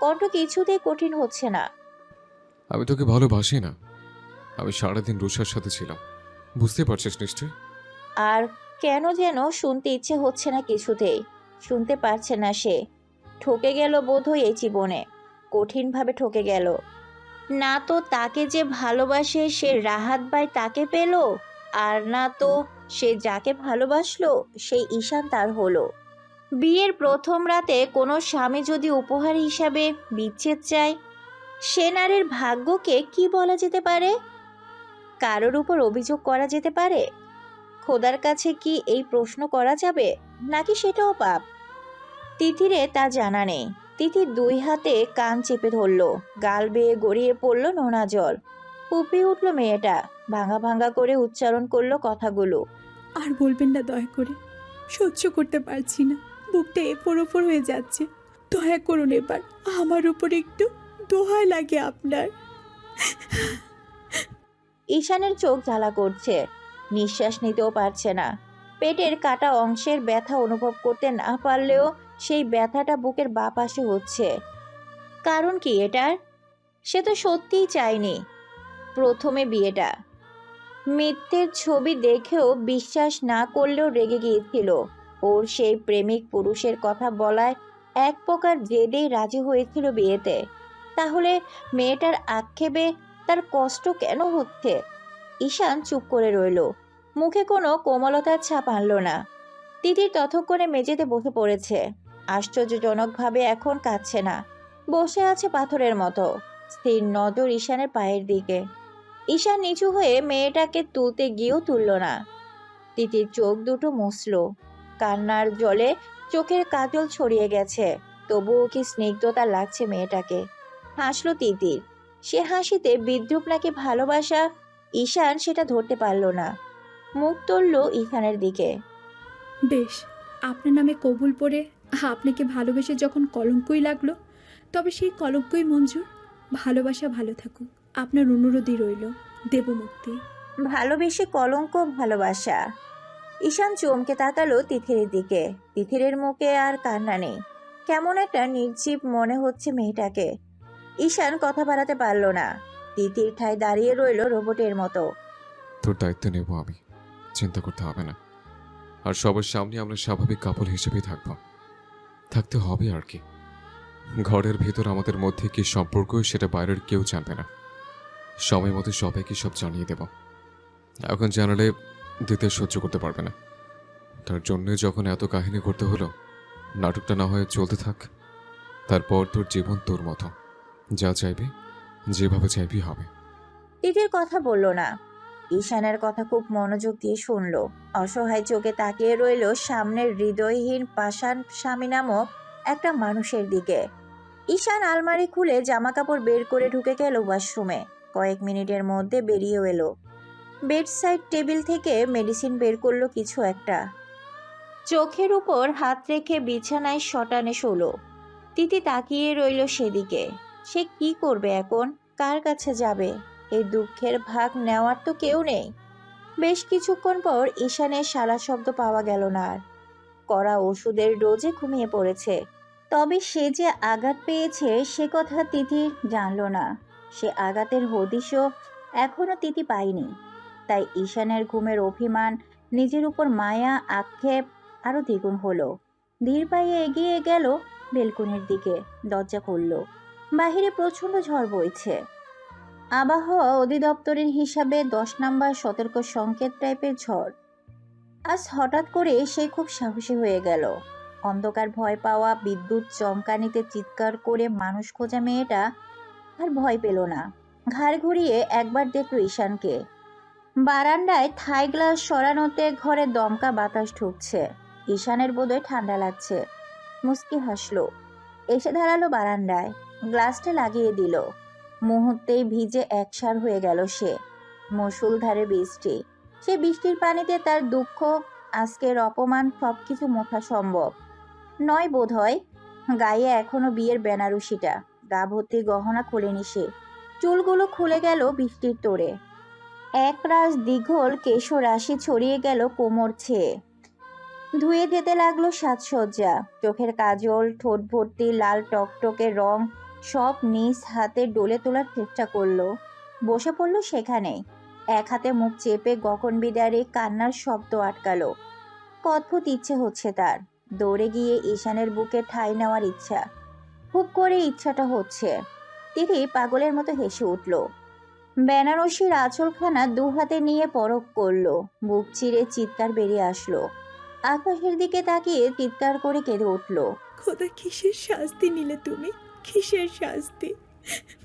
কণ্ঠ কিছুতেই কঠিন হচ্ছে না। আমি তোকে ভালোবাসি না। আমি সারাদিন রুষার সাথে ছিলাম, বুঝতে পারছিস নিশ্চয়। আর কেন যেন শুনতে ইচ্ছে হচ্ছে না কিছুতেই। শুনতে পারছে না সে। ঠকে গেল বোধহয় এই জীবনে, কঠিনভাবে ঠকে গেল। না তো তাকে যে ভালোবাসে সে রাহাত ভাই তাকে পেল, আর না তো সে যাকে ভালোবাসলো সেই ঈশান তার হলো। বিয়ের প্রথম রাতে কোনো স্বামী যদি উপহার হিসাবে বিচ্ছেদ চায়, সে নারীর ভাগ্যকে কি বলা যেতে পারে? কারোর উপর অভিযোগ করা যেতে পারে? খোদার কাছে কি এই প্রশ্ন করা যাবে, নাকি সেটাও পাপ? তিথিরে তা জানা নেই। তিথি দুই হাতে কান চেপে ধরল, গাল বেয়ে গড়িয়ে পড়ল নোনা জল। ফুপিয়ে উঠল মেয়েটা, ভাঙা ভাঙা করে উচ্চারণ করলো কথাগুলো। আর বলবেন না দয়া করে, সহ্য করতে পারছি না, বুকটা এপর ওপর হয়ে যাচ্ছে। দয়া করুন এবার আমার উপর একটু, দোহাই লাগে আপনার। ঈশানের চোখ জ্বালা করছে, নিঃশ্বাস নিতেও পারছে না। পেটের কাটা অংশের ব্যথা অনুভব করতে না পারলেও সেই ব্যথাটা বুকের বাঁ পাশে হচ্ছে। কারণ কি এটার? সে তো সত্যিই চায়নি প্রথমে বিয়েটা। মিথ্যের ছবি দেখেও বিশ্বাস না করলেও রেগে গিয়েছিল। ওর সেই প্রেমিক পুরুষের কথা বলায় এক প্রকার জেদেই রাজি হয়েছিল বিয়েতে। তাহলে মেয়েটার আক্ষেপে তার কষ্ট কেন হচ্ছে? ঈশান চুপ করে রইল, মুখে কোনো কোমলতার ছাপ আনল না। তিথি ততক্ষণে মেঝেতে বসে পড়েছে। আশ্চর্যজনকভাবে এখন কাঁদছে না, বসে আছে পাথরের মতো, স্থির নজর ঈশানের পায়ের দিকে। ঈশান নিচু হয়ে মেয়েটাকে তুলতে গিয়েও তুলল না। তিথির চোখ দুটো মুছল, কান্নার জলে চোখের কাজল ছড়িয়ে গেছে। তবুও কি স্নিগ্ধতা লাগছে মেয়েটাকে। হাসলো তিতির। সে হাসিতে বিদ্রুপ নাকি ভালোবাসা, ঈশান সেটা ধরতে পারল না। মুখ তুলল ঈশানের দিকে। বেশ, আপনার নামে কবুল পড়ে আপনাকে ভালোবেসে যখন কলঙ্কই লাগলো, তবে সেই কলঙ্কই মঞ্জুর। ভালোবাসা ভালো থাকুক, আপনার অনুরোধই রইল, দেব মুক্তি। ভালোবেসে কলঙ্ক ভালোবাসা? ঈশান চমকে তাকালো তিথিরের দিকে। তিথিরের মুখে আর কান্না নেই, কেমন একটা নির্জীব মনে হচ্ছে মেয়েটাকে। ঈশান কথা বাড়াতে পারল না, তিথির ঠায় দাঁড়িয়ে রইল রোবটের মতো। তোর দায়িত্ব নেব আমি, চিন্তা করতে হবে না। আর সবার সামনে আমরা স্বাভাবিক কাপল হিসেবেই থাকতে হবে আর কি। ঘরের ভেতর আমাদের মধ্যে কি সম্পর্ক সেটা বাইরের কেউ জানবে না। সময় মতো সবাইকে সব জানিয়ে দেব। এখন জানালে দিতে সহ্য করতে পারবে না। তার জন্য যখন এত কাহিনী করতে হলো, নাটকটা না হয়ে চলতে থাক। তারপর তোর জীবন তোর মতো, যা চাইবে যেভাবে চাইবি হবে। তিথির কথা বলল না। ঈশানের কথা খুব মনোযোগ দিয়ে শুনল। অসহায় চোখে তাকিয়ে রইল সামনের হৃদয়হীন পাষাণ স্বামী নামক একটা মানুষের দিকে। ঈশান আলমারি খুলে জামা কাপড় বের করে ঢুকে গেল ওয়াশরুমে। কয়েক মিনিটের মধ্যে বেরিয়েও এলো। বেড সাইড টেবিল থেকে মেডিসিন বের করলো কিছু একটা। চোখের উপর হাত রেখে বিছানায় শটানে শোলো। তিথি তাকিয়ে রইল সেদিকে। সে কি করবে এখন? কার কাছে যাবে? এই দুঃখের ভাগ নেওয়ার তো কেউ নেই। বেশ কিছুক্ষণ পর ঈশানের সারা শব্দ পাওয়া গেল না আর। কড়া ওষুধের ডোজে ঘুমিয়ে পড়েছে। তবে সে যে আঘাত পেয়েছে সে কথা তিথি জানল না। সে আঘাতের হদিশও এখনো তিথি পায়নি। তাই ঈশানের ঘুমের অভিমান, নিজের উপর মায়া, আক্ষেপ আরো দ্বিগুণ হলো। ধীর পায়ে এগিয়ে গেল বেলকনির দিকে, দরজা খুলল। বাহিরে প্রচণ্ড ঝড় বইছে। আবহাওয়া অধিদপ্তরের হিসাবে 10 নম্বর সতর্ক সংকেত টাইপের ঝড়। আজ হঠাৎ করে সে খুব সাহসী হয়ে গেল। অন্ধকার ভয় পাওয়া, বিদ্যুৎ চমকানিতে চিৎকার করে মানুষ খোঁজা মেয়েটা আর ভয় পেল না। ঘাড় ঘুরিয়ে একবার দেখল ঈশানকে। বারান্দায় থাই গ্লাস সরানোতে ঘরে দমকা বাতাস ঢুকছে। ঈশানের বোধহয় ঠান্ডা লাগছে। মুস্কি হাসলো, এসে দাঁড়ালো বারান্দায়, গ্লাসটা লাগিয়ে দিল। মুহূর্তেই ভিজে একসার হয়ে গেল সে। মুষলধারে বৃষ্টি, সে বৃষ্টির পানিতে তার দুঃখ, আজকের অপমান সবকিছু মোছা সম্ভব নয় বোধহয়। গায়ে এখনো বিয়ের বেনারসিটা, গা ভর্তি গহনা খোলেনি সে। চুলগুলো খুলে গেল বৃষ্টির তোড়ে। একরাশ দীঘল কেশরাশি ছড়িয়ে গেল কোমর ছেয়ে। ধুয়ে যেতে লাগলো সাজসজ্জা, চোখের কাজল, ঠোঁট ভর্তি লাল টকটকে রং সব নিজ হাতে ডলে তোলার চেষ্টা করলো। বসে পড়ল সেখানেই, এক হাতে মুখ চেপে গগন বিদারে কান্নার শব্দ আটকালো। অদ্ভুত ইচ্ছে হচ্ছে তার, দৌড়ে গিয়ে ঈশানের বুকে ঠাঁই নেওয়ার ইচ্ছা। খুব করে ইচ্ছাটা হচ্ছে। তিথি পাগলের মতো হেসে উঠল। বেনারসির আঁচলখানা দু হাতে নিয়ে পরখ করলো। বুক চিরে চিৎকার বেরিয়ে আসলো। আকাশের দিকে তাকিয়ে চিৎকার করে কেঁদে উঠল। খোদা, কিসের শাস্তি নিলে তুমি? কিসের শাস্তি?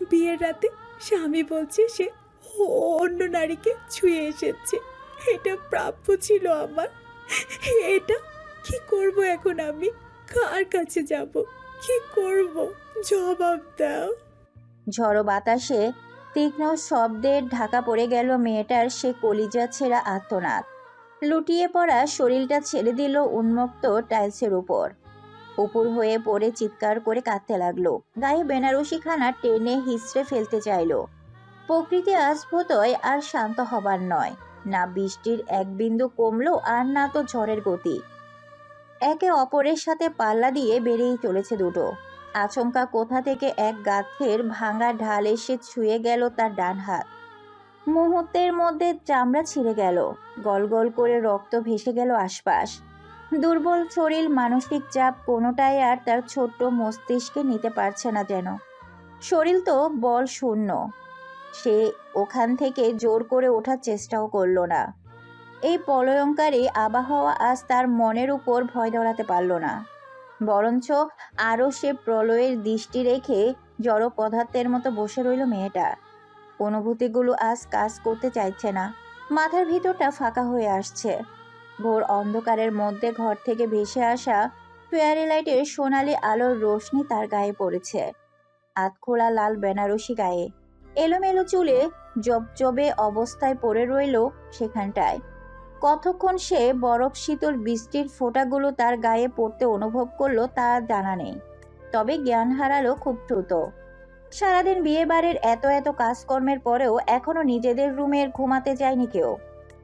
বিয়ের রাতে স্বামী বলছে সে অন্য নারীকে ছুঁয়ে এসেছে, এটা প্রাপ্য ছিল আমার। এটা কি করব এখন আমি? কার কাছে যাব? কি করব? জবাব দাও। ঝড়ো বাতাসে তীক্ষ্ণ শব্দের ঢাকা পড়ে গেল মেয়েটার সে কলিজা ছেঁড়া আর্তনাদ। লুটিয়ে পড়া শরীরটা ছেড়ে দিল উন্মুক্ত টাইলসের উপর। উপর হয়ে পড়ে চিৎকার করে কাঁদতে লাগলো। গায়ে বেনারসি খানা টেনে হিসড়ে ফেলতে চাইল। প্রকৃতি আজ বোধহয় আর শান্ত হবার নয়। না বৃষ্টির এক বিন্দু কমলো, আর না তো ঝড়ের গতি। একে অপরের সাথে পাল্লা দিয়ে বেরিয়ে চলেছে দুটো। আচমকা কোথা থেকে এক গাছের ভাঙা ঢাল এসে ছুঁয়ে গেল তার ডান হাত। মুহূর্তের মধ্যে চামড়া ছিঁড়ে গেল, গল গল করে রক্ত ভেসে গেল আশপাশ। দুর্বল শরীর, মানসিক চাপ কোনোটাই আর তার ছোট্ট মস্তিষ্কে নিতে পারছে না যেন। শরীর তো বল শূন্য। সে ওখান থেকে জোর করে ওঠার চেষ্টাও করলো না। এই প্রলয়ঙ্কারী আবহাওয়া আজ তার মনের উপর ভয় ধরাতে পারল না, বরঞ্চ আরও সে প্রলয়ের দৃষ্টি রেখে জড় পদার্থের মতো বসে রইল মেয়েটা। অনুভূতিগুলো আজ কাজ করতে চাইছে না। মাথার ভিতরটা ফাঁকা হয়ে আসছে। ভোর অন্ধকারের মধ্যে ঘর থেকে ভেসে আসা ফেয়ারি লাইটের সোনালি আলোর রোশনি তার গায়ে পড়েছে। আধখোলা লাল বেনারসি গায়ে, এলোমেলো চুলে জবজবে অবস্থায় পড়ে রইল সেখানটায়। কতক্ষণ সে বরফ শীতল বৃষ্টির ফোঁটাগুলো তার গায়ে পড়তে অনুভব করলো তা জানা নেই, তবে জ্ঞান হারালো খুব দ্রুত। সারাদিন বিয়ে বাড়ির এত এত কাজকর্মের পরেও এখনো নিজেদের রুমের ঘুমাতে যায়নি কেউ।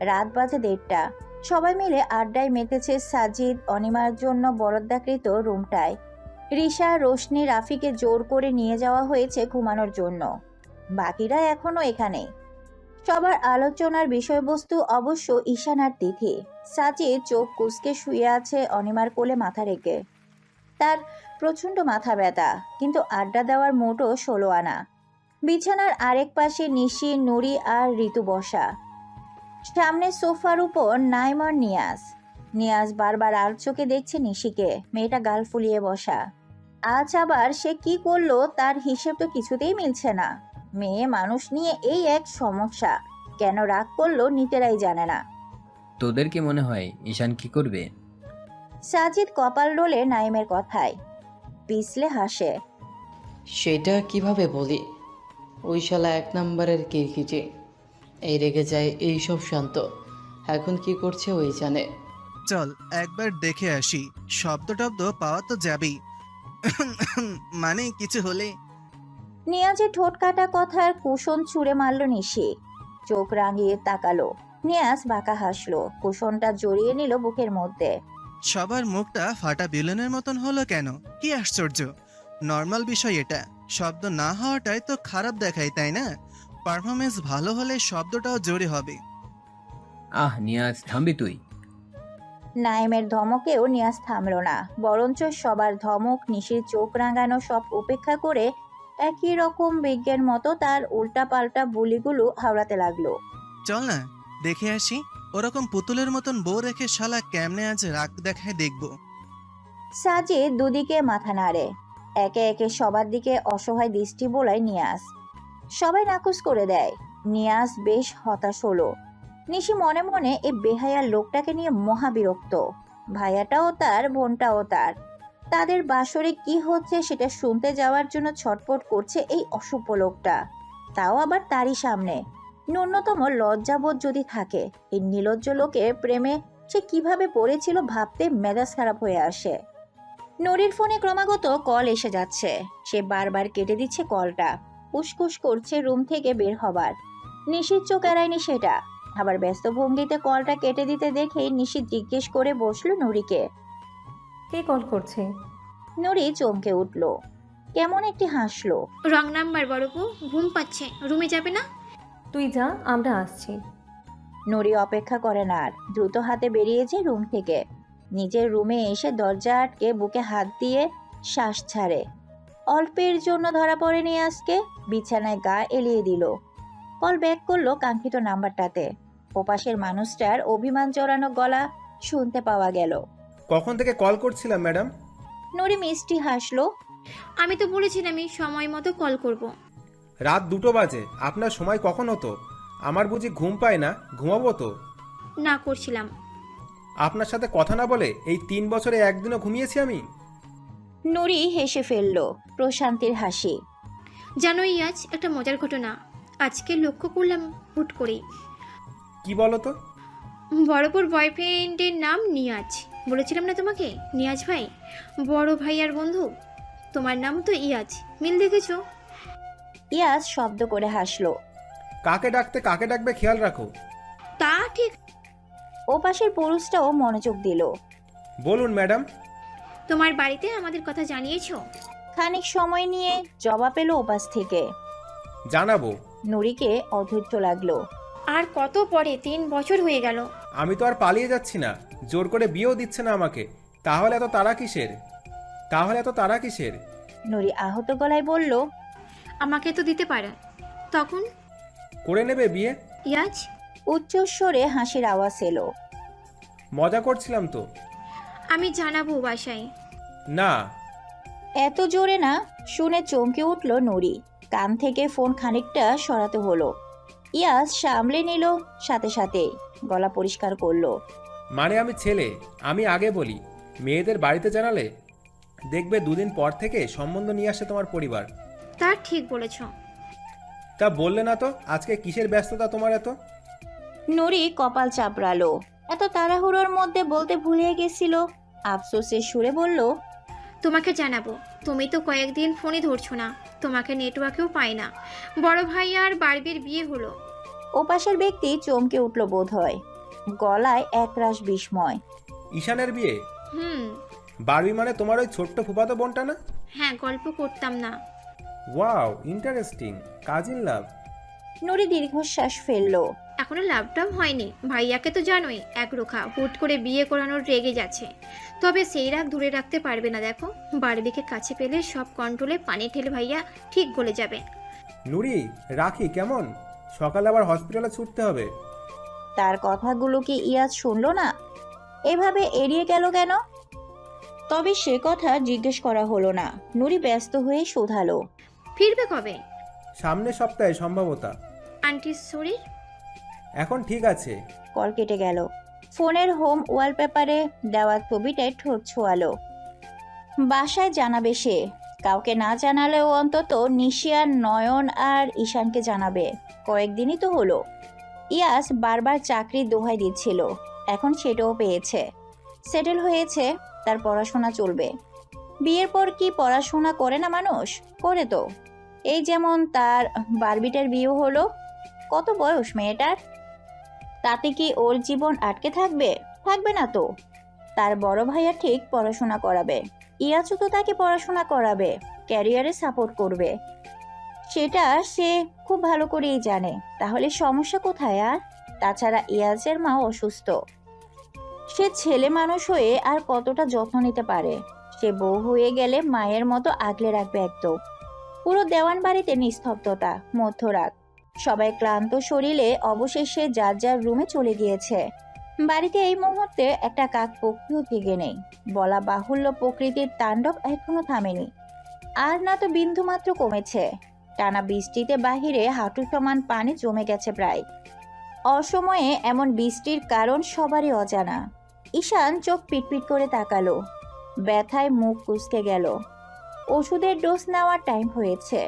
রাত বাজে 1:30। সবাই মিলে আড্ডায় মেতেছে সাজিদ অনিমার জন্য বরাদ্দাকৃত রুমটায়। রিশা, রোশনি, রাফিকে জোর করে নিয়ে যাওয়া হয়েছে ঘুমানোর জন্য। বাকিরা এখনো এখানেই। সবার আলোচনার বিষয়বস্তু অবশ্য ঈশান আর তিথি। সাজিদ চোখ কুঁচকে শুয়ে আছে অনিমার কোলে মাথা রেখে। তার প্রচণ্ড মাথা ব্যথা, কিন্তু আড্ডা দেওয়ার মোটও 16 আনা। বিছানার আরেক পাশে নিশি, নুরি আর ঋতু বসা। সামনে সোফার উপর নাইম আর নিয়াজ। নিয়াজ বারবার আর চোখে দেখছে নিশিকে। মেয়েটা গাল ফুলিয়ে বসা। আজ আবার সে কি করলো তার হিসেব তো কিছুতেই মিলছে না। মেয়ে মানুষ নিয়ে এই এক সমস্যা। কেন রাগ করলো নিজেরাই জানে না। তোদের কি মনে হয় ঈশান কি করবে? সাজিদ কপাল ডোলে নাইমের কথায়, পিছলে হাসে। সেটা কিভাবে বলি? ওই শালা 1 নম্বরের কিরকিচে। এই রেগে যায়, এই সব শান্ত। এখন কি করছে ওই জানে। চল একবার দেখে আসি, শব্দ টব্দ পাওয়া তো যাবেই। মানে কিছু হলে। নিয়াজের ঠোঁট কাটা কথার কুশন ছুঁড়ে মারল নিশি। চোখ রাঙিয়ে তাকালো। নিয়াজ বাঁকা হাসলো, কুশনটা জড়িয়ে নিল বুকের মধ্যে। সবার মুখটা ফাটা বিলনের মতন হলো কেন? কি আশ্চর্য! নর্মাল বিষয় এটা। শব্দ না হওয়াটাই তো খারাপ দেখায়, তাই না? পারফরমেন্স ভালো হলে শব্দটাও জোরে হবে। আহ নিয়াজ, থামবি তুই? নাইমের ধমকেও নিয়াজ থামল না, বরঞ্চ সবার ধমক, নিশির চোখ রাঙানো সব উপেক্ষা করে একই রকম বিজ্ঞান মতো তার উল্টাপাল্টা বুলিগুলো হাওড়াতে লাগলো। চল না দেখে আসি, ওরকম পুতুলের মতন বউ রেখে শালা কেমনে আজ রাগ দেখায় দেখবো। সাজিদ দুদিকে মাথা নাড়ে। একে একে সবার দিকে অসহায় দৃষ্টি বোলায় নিয়াজ। সবাই নাকচ করে দেয়। নিয়াজ বেশ হতাশ হলো। নিশি মনে মনে এই বেহায়ার লোকটাকে নিয়ে মহাবিরক্ত। ভাইয়াটাও তার, বোনটাও তার। তাদের বাসরে কি হচ্ছে সেটা শুনতে যাওয়ার জন্য ছটফট করছে এই অসভ্য লোকটা, তাও আবার তারই সামনে। ন্যূনতম লজ্জাবোধ যদি থাকে, এই নির্লজ্জ লোকের প্রেমে সে কিভাবে পড়েছিল ভাবতে মেজাজ খারাপ হয়ে আসে। নুরির ফোনে ক্রমাগত কল এসে যাচ্ছে। সে বারবার কেটে দিচ্ছে কলটা, উসকুস করছে রুম থেকে বের হবার। নিশির চোখ এড়ায়নি সেটা। আবার ব্যস্ত ভঙ্গিতে কলটা কেটে দিতে দেখে নিশি জিজ্ঞেস করে বসলো নুরিকে, কে কল করছে? নুরি চমকে উঠল, কেমন একটি হাসলো। রং নাম্বার বড়পু, ঘুম পাচ্ছে, রুমে যাবে না? তুই যা, আমরা আসছি। নুরি অপেক্ষা করে না আর, দ্রুত হাতে বেরিয়েছে রুম থেকে। নিজের রুমে এসে দরজা আটকে বুকে হাত দিয়ে শ্বাস ছাড়ে। অল্পের জন্য ধরা পড়েনি আজকে, বিছানায় গা এলিয়ে দিল। কল ব্যাক করলো কাঙ্ক্ষিত নাম্বারটাতে। ওপাশের মানুষটার অভিমান জড়ানো গলা শুনতে পাওয়া গেল। কখন থেকে কল করছিলাম ম্যাডাম? নুরি মিষ্টি হাসলো। আমি তো বলেছিলামই সময় মতো কল করব। রাত 2টো বাজে, আপনার সময় কখন হতো? আমার বুঝি ঘুম পায় না? ঘুমাবো তো। না করছিলাম। আপনার সাথে কথা না বলে এই 3 বছরে একদিনও ঘুমিয়েছি আমি? নুরি হেসে ফেলল, প্রশান্তির হাসি। জানোই আজ একটা মজার ঘটনা আজকে লক্ষ্য করলাম হুট করেই। কি বলো তো? বড়পুর বয়ফ্রেন্ডের নাম নিয়াজ, বলেছিলাম না তোমাকে? নিয়াজ ভাই, বড় ভাই আর বন্ধু। তোমার নাম তো ইয়াজ, মিল দেখেছো? ইয়াজ শব্দ করে হাসলো। কাকে ডাকবে খেয়াল রাখো। তা ঠিক। ওপাশের পুরুষটাও মনোযোগ দিল। বলুন ম্যাডাম। তোমার বাড়িতে আমাদের কথা জানিয়েছো? খানিক সময় নিয়ে জবাব এলো ওপাশ থেকে। জানাবো। নুরিকে অধৈর্য লাগলো। আর কত পরে, 3 বছর হয়ে গেল। আমি তো আর পালিয়ে যাচ্ছি না, জোর করে বিয়েও দিচ্ছে না আমাকে। তাহলে এত তাড়া কিসের? নুরি আহত গলায় বলল, আমাকে তো দিতে পারে। তখন করে নেবে বিয়ে? ইয়াজ উচ্চস্বরে হাসির আওয়াজ এলো। মজা করছিলাম তো। আমি জানাবো বাসায়। না। এত জোরে না, শুনে চমকে উঠল নুরি। কান থেকে ফোন খানিকটা সরাতে হলো। ইয়াজ সামলে নিল, সাথে সাথে গলা পরিষ্কার করলো। মানে আমি ছেলে, আমি আগে বলি। মেয়েদের বাড়িতে জানালে দেখবে 2 দিন পর থেকে সম্বন্ধ নিয়ে আসে তোমার পরিবার। তা ঠিক বলেছ। তা বললে না তো আজকে কিসের ব্যস্ততা তোমার এত? নুরি কপাল চাপড়ালো। এত তাড়াহুড়োর মধ্যে বলতে ভুলে গেছিল। আফসোসের সুরে বলল, তোমাকে জানাবো। তুমি তো কয়েকদিন ফোনই ধরছো না, তোমাকে নেটওয়ার্কেও পাই না। বড় ভাই আর বারবির বিয়ে হলো। ওপাশের ব্যক্তি চমকে উঠল বোধ হয়, গলায় একরাশ বিস্ময়। ঈশানের বিয়ে? বারবি মানে তোমার ওই ছোট্ট ফুফাতো বোনটা না? হ্যাঁ, গল্প করতাম না। Wow, interesting. কাজিন লাভ। নুরি দীর্ঘশ্বাস ফেললো। এখনো লাভটাম হয়নি। ভাইয়াকে তো জানোই, একরোখা, হুট করে বিয়ে করানোর রেগে যাচ্ছে। তবে সেই রাগ দূরে রাখতে পারবে না। দেখো, বারবিকে কাছে পেলে সব কন্ট্রোলে পানি ঠেলে ভাইয়া ঠিক গলে যাবে। নুরি, রাখি কেমন? সকালে আবার হসপিটালে ছুটতে হবে। তার কথাগুলো কি ইয়াজ শুনলো না? এভাবে এড়িয়ে গেল কেন? তবে সে কথা জিজ্ঞেস করা হলো না। নুরি ব্যস্ত হয়ে শোধালো, ফিরবে কবে? সামনের সপ্তাহে সম্ভবত। আন্টির শরীর এখন ঠিক আছে। কল কেটে গেল। ফোনের হোম ওয়ালপেপারে দেওয়া ছবিটায় ঠোঁট ছোঁয়ালো। বাসায় জানাবে সে, কাউকে না জানালেও অন্তত নিশিয়ান, নয়ন আর ঈশানকে জানাবে। কয়েকদিনই তো হলো। ইয়াস বারবার চাকরির দোহাই দিচ্ছিল, এখন সেটাও পেয়েছে। সেটেল হয়েছে, তার পড়াশোনা চলবে। বিয়ের পর কি পড়াশোনা করে না মানুষ? করে তো। এই যেমন তার বারবিটার বিয়ে হলো। কত বয়স মেয়েটার? তাতে কি ওর জীবন আটকে থাকবে? থাকবে না তো। তার বড় ভাইয়া ঠিক পড়াশোনা করাবে। ইয়াচু তো তাকে পড়াশোনা করাবে, ক্যারিয়ারে সাপোর্ট করবে। সেটা সে খুব ভালো করেই জানে। তাহলে সমস্যা কোথায় আর? তাছাড়া ইয়াজের মা অসুস্থ। সে ছেলে মানুষ হয়ে আর কতটা যত্ন নিতে পারে? সে বউ হয়ে গেলে মায়ের মতো আগলে রাখবে একদম। পুরো দেওয়ান বাড়িতে নিস্তব্ধতা, মধ্যরাত। সবাই ক্লান্ত শরীরে অবশেষে যার যার রুমে চলে গিয়েছে। বাড়িতে এই মুহূর্তে একটা কাক পক্ষীও জেগে নেই। বলা বাহুল্য প্রকৃতির তাণ্ডব এখনো থামেনি, আর না তো বিন্দুমাত্র কমেছে। টানা বৃষ্টিতে বাহিরে হাঁটু সমান পানি জমে গেছে প্রায়। অসময়ে এমন বৃষ্টির কারণ সবারই অজানা। ঈশান চোখ পিটপিট করে তাকালো, ব্যথায় মুখ কুঁচকে গেল। ওষুধের ডোজ নেওয়ার টাইম হয়েছে।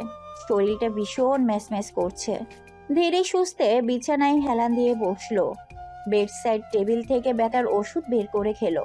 শরীরটা ভীষণ ম্যাচম্যাচ করছে। ধীরে সুস্থে বিছানায় হেলান দিয়ে বসলো। বেডসাইড টেবিল থেকে ব্যথার ওষুধ বের করে খেলো।